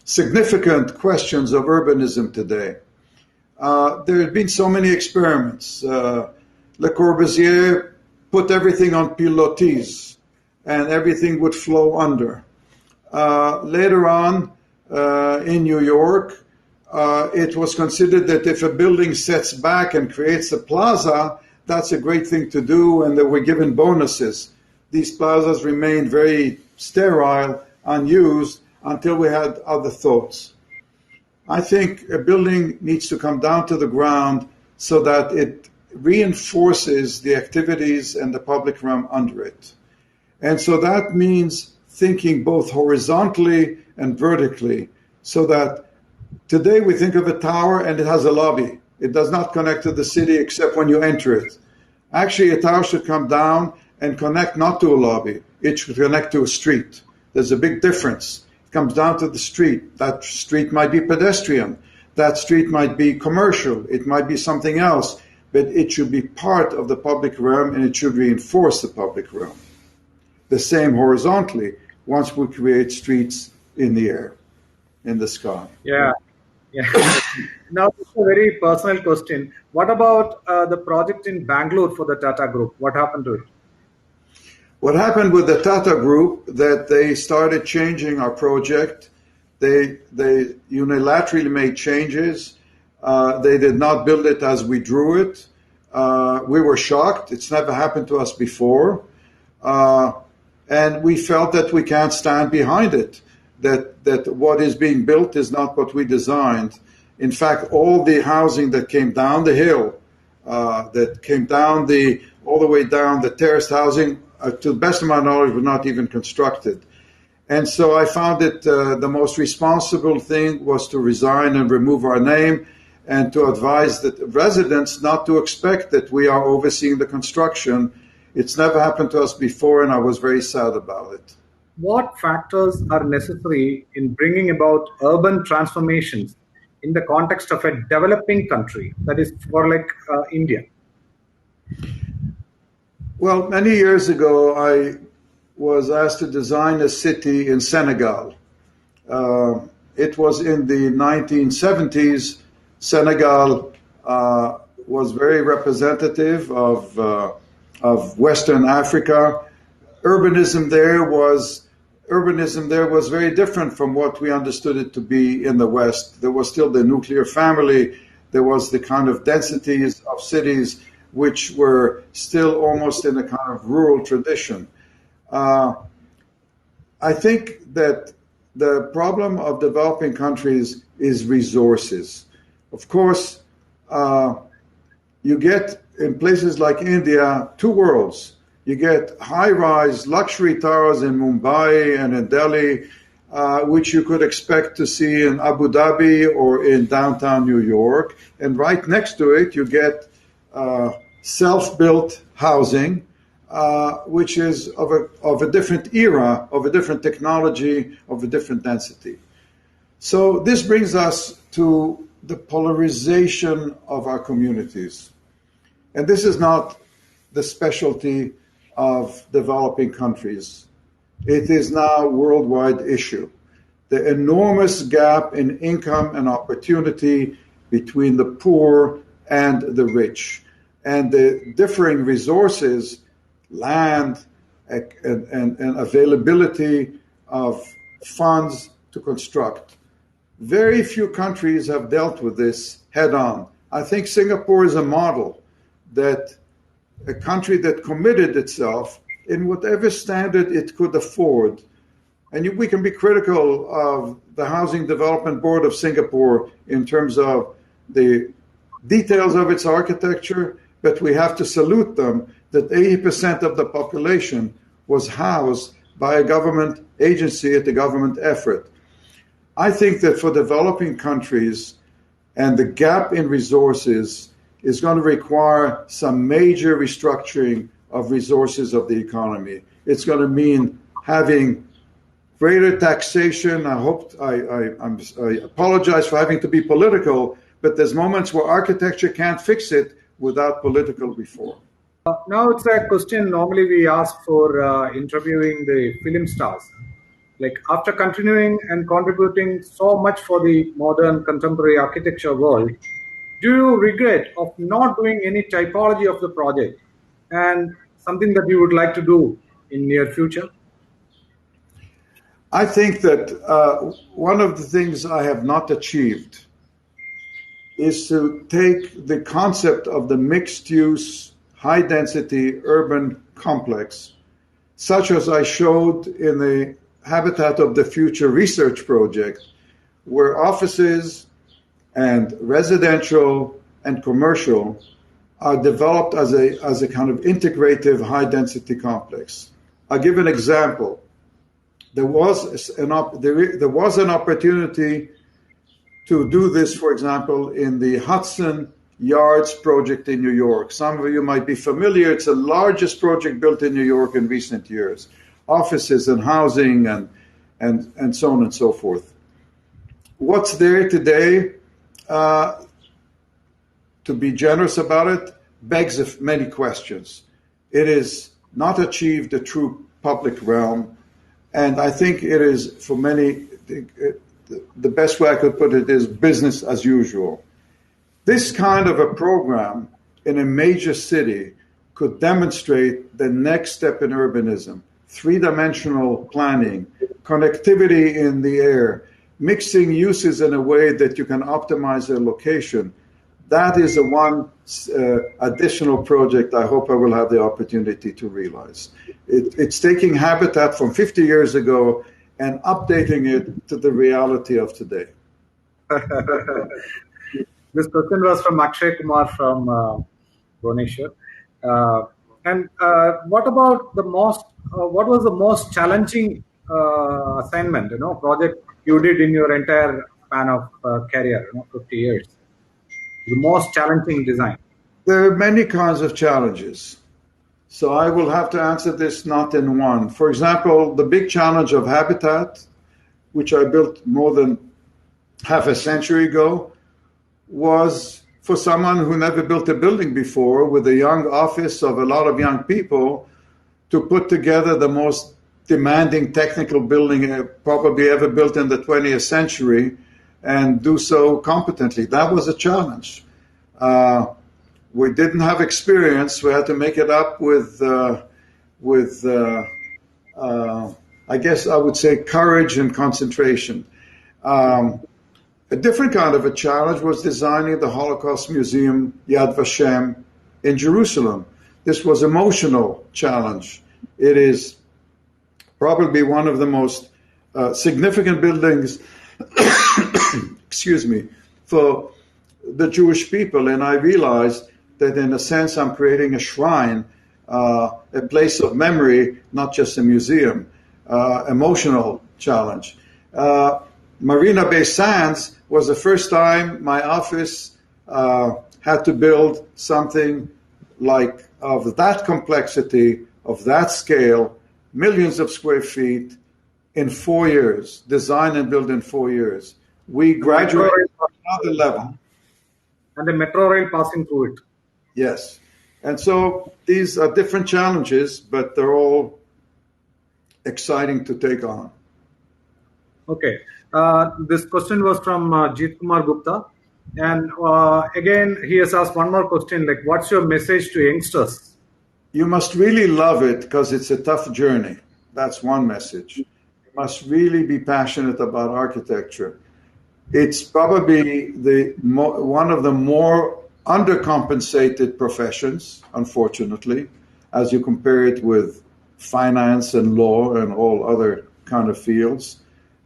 significant questions of urbanism today. There have been so many experiments. Le Corbusier put everything on pilotis and everything would flow under. Later on, in New York, it was considered that if a building sets back and creates a plaza, that's a great thing to do, and they were given bonuses. These plazas remained very sterile, unused, until we had other thoughts. I think a building needs to come down to the ground so that it reinforces the activities and the public realm under it. And so that means thinking both horizontally and vertically, so that today we think of a tower and it has a lobby. It does not connect to the city except when you enter it. Actually, a tower should come down and connect not to a lobby. It should connect to a street. There's a big difference. It comes down to the street. That street might be pedestrian. That street might be commercial. It might be something else. But it should be part of the public realm, and it should reinforce the public realm. The same horizontally once we create streets in the air, in the sky. Yeah. Now, it's a very personal question. What about the project in Bangalore for the Tata Group? What happened to it? What happened with the Tata Group, that they started changing our project. They unilaterally made changes. They did not build it as we drew it. We were shocked. It's never happened to us before. And we felt that we can't stand behind it, that what is being built is not what we designed. In fact, all the housing that came down the hill, that came down all the way down, the terraced housing, to the best of my knowledge, was not even constructed. And so I found that the most responsible thing was to resign and remove our name, and to advise the residents not to expect that we are overseeing the construction. It's never happened to us before, and I was very sad about it. What factors are necessary in bringing about urban transformations in the context of a developing country, that is for like India? Well, many years ago, I was asked to design a city in Senegal. It was in the 1970s. Senegal was very representative of Western Africa. Urbanism there was very different from what we understood it to be in the West. There was still the nuclear family. There was the kind of densities of cities which were still almost in a kind of rural tradition. I think that the problem of developing countries is resources. Of course, you get in places like India two worlds. You get high-rise luxury towers in Mumbai and in Delhi, which you could expect to see in Abu Dhabi or in downtown New York. And right next to it, you get self-built housing, which is of a different era, of a different technology, of a different density. So this brings us to the polarization of our communities. And this is not the specialty of developing countries. It is now a worldwide issue. The enormous gap in income and opportunity between the poor and the rich, and the differing resources, land, and availability of funds to construct. Very few countries have dealt with this head on. I think Singapore is a model, that a country that committed itself in whatever standard it could afford. And we can be critical of the Housing Development Board of Singapore in terms of the details of its architecture, but we have to salute them that 80% of the population was housed by a government agency at a government effort. I think that for developing countries, and the gap in resources is going to require some major restructuring of resources of the economy. It's going to mean having greater taxation. I apologize for having to be political, but there's moments where architecture can't fix it without political reform. Now it's a question normally we ask for interviewing the film stars. Like, after continuing and contributing so much for the modern contemporary architecture world, do you regret of not doing any typology of the project, and something that you would like to do in near future? I think that one of the things I have not achieved is to take the concept of the mixed-use, high-density urban complex, such as I showed in the Habitat of the Future research project, where offices and residential and commercial are developed as a kind of integrative high-density complex. I'll give an example. There was an opportunity to do this, for example, in the Hudson Yards project in New York. Some of you might be familiar. It's the largest project built in New York in recent years. Offices and housing and so on and so forth. What's there today, to be generous about it, begs of many questions. It is not achieved a true public realm, and I think it is, for many, the best way I could put it is business as usual. This kind of a program in a major city could demonstrate the next step in urbanism, three-dimensional planning, connectivity in the air, mixing uses in a way that you can optimize their location. That is the one additional project I hope I will have the opportunity to realize. It's taking habitat from 50 years ago and updating it to the reality of today. This question was from Akshay Kumar from Bhubaneswar. And what about what was the most challenging assignment, project you did in your entire span of career, 50 years? The most challenging design? There are many kinds of challenges. So I will have to answer this not in one. For example, the big challenge of habitat, which I built more than half a century ago, was for someone who never built a building before, with a young office of a lot of young people, to put together the most demanding technical building probably ever built in the 20th century and do so competently. That was a challenge. We didn't have experience. We had to make it up with I guess I would say, courage and concentration. A different kind of a challenge was designing the Holocaust Museum Yad Vashem in Jerusalem. This was an emotional challenge. It is probably one of the most significant buildings excuse me, for the Jewish people. And I realized that in a sense I'm creating a shrine, a place of memory, not just a museum, emotional challenge. Marina Bay Sands was the first time my office had to build something like of that complexity, of that scale, millions of square feet in 4 years, design and build in 4 years. We graduated to another level. And the metro rail passing through it. Yes. And so these are different challenges, but they're all exciting to take on. Okay. This question was from Jeet Kumar Gupta. And again, he has asked one more question, like, what's your message to youngsters? You must really love it because it's a tough journey. That's one message. You must really be passionate about architecture. It's probably one of the more undercompensated professions, unfortunately, as you compare it with finance and law and all other kind of fields.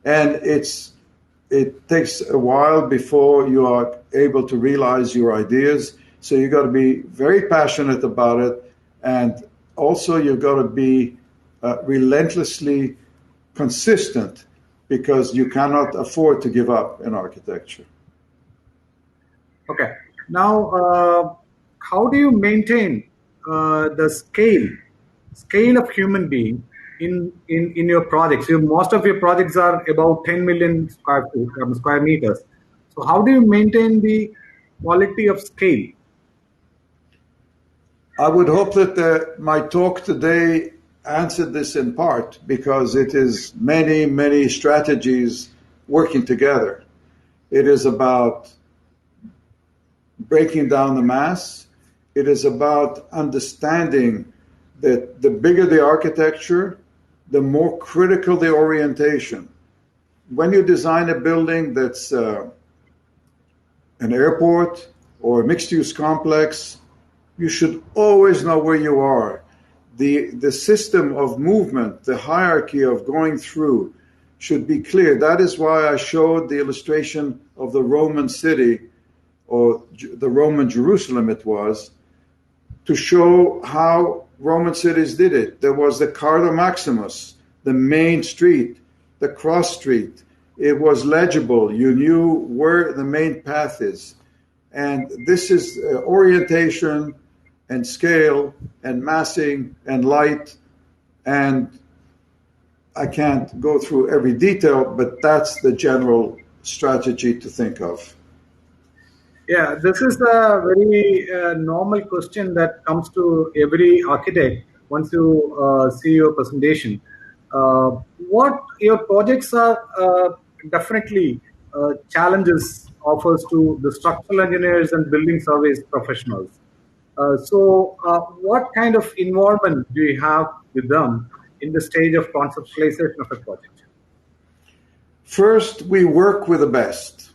And it takes a while before you are able to realize your ideas. So you got to be very passionate about it. And also you've got to be relentlessly consistent, because you cannot afford to give up in architecture. Okay. Now, how do you maintain the scale of human being in your projects? Most of your projects are about 10 million square meters. So how do you maintain the quality of scale? I would hope that my talk today answered this in part, because it is many, many strategies working together. It is about breaking down the mass. It is about understanding that the bigger the architecture, the more critical the orientation. When you design a building that's an airport or a mixed-use complex, you should always know where you are. the system of movement, the hierarchy of going through should be clear. That is why I showed the illustration of the Roman city, or the Roman Jerusalem it was, to show how Roman cities did it. There was the Cardo Maximus, the main street, the cross street. It was legible. You knew where the main path is. And this is orientation and scale and massing and light. And I can't go through every detail, but that's the general strategy to think of. Yeah, this is a very normal question that comes to every architect once you see your presentation. What your projects are definitely challenges offers to the structural engineers and building surveys professionals. So what kind of involvement do you have with them in the stage of conceptualization of a project? First, we work with the best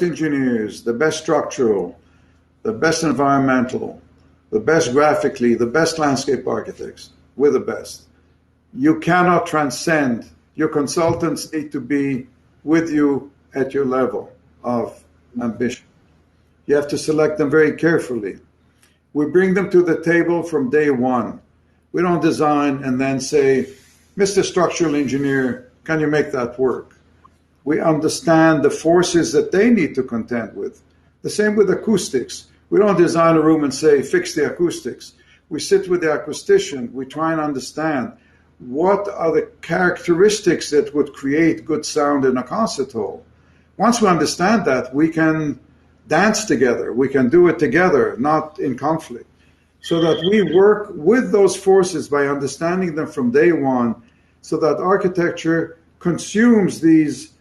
engineers, the best structural, the best environmental, the best graphically, the best landscape architects, with the best. You cannot transcend. Your consultants need to be with you at your level of ambition. You have to select them very carefully. We bring them to the table from day one. We don't design and then say, Mr. Structural Engineer, can you make that work? We understand the forces that they need to contend with. The same with acoustics. We don't design a room and say, fix the acoustics. We sit with the acoustician. We try and understand what are the characteristics that would create good sound in a concert hall. Once we understand that, we can dance together. We can do it together, not in conflict. So that we work with those forces by understanding them from day one, so that architecture consumes these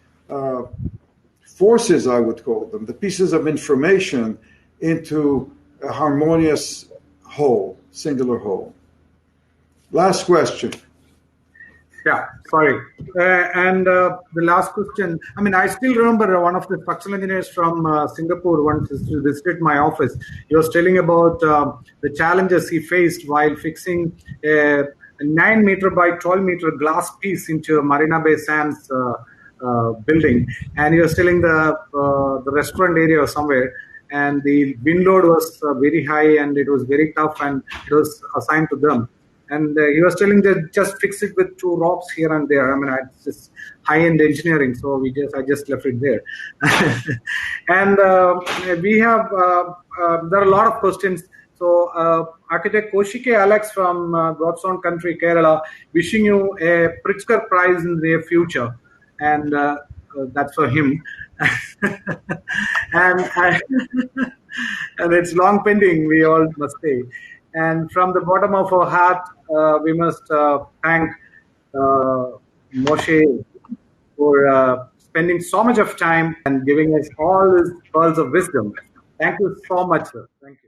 forces, I would call them, the pieces of information, into a harmonious whole, singular whole. Last question. Yeah, sorry. And the last question, I mean, I still remember one of the structural engineers from Singapore once visited my office. He was telling about the challenges he faced while fixing a 9 meter by 12 meter glass piece into a Marina Bay Sands building. And he was telling the restaurant area or somewhere, and the wind load was very high and it was very tough, and it was assigned to them. And he was telling that just fix it with 2 ropes here and there. I mean, it's just high-end engineering, so I just left it there. And we have there are a lot of questions. So architect Koshike Alex from God's own country, Kerala, wishing you a Pritzker Prize in the near future, and that's for him. and and it's long pending, we all must say. And from the bottom of our heart, we must thank Moshe for spending so much of time and giving us all his pearls of wisdom. Thank you so much, sir. Thank you.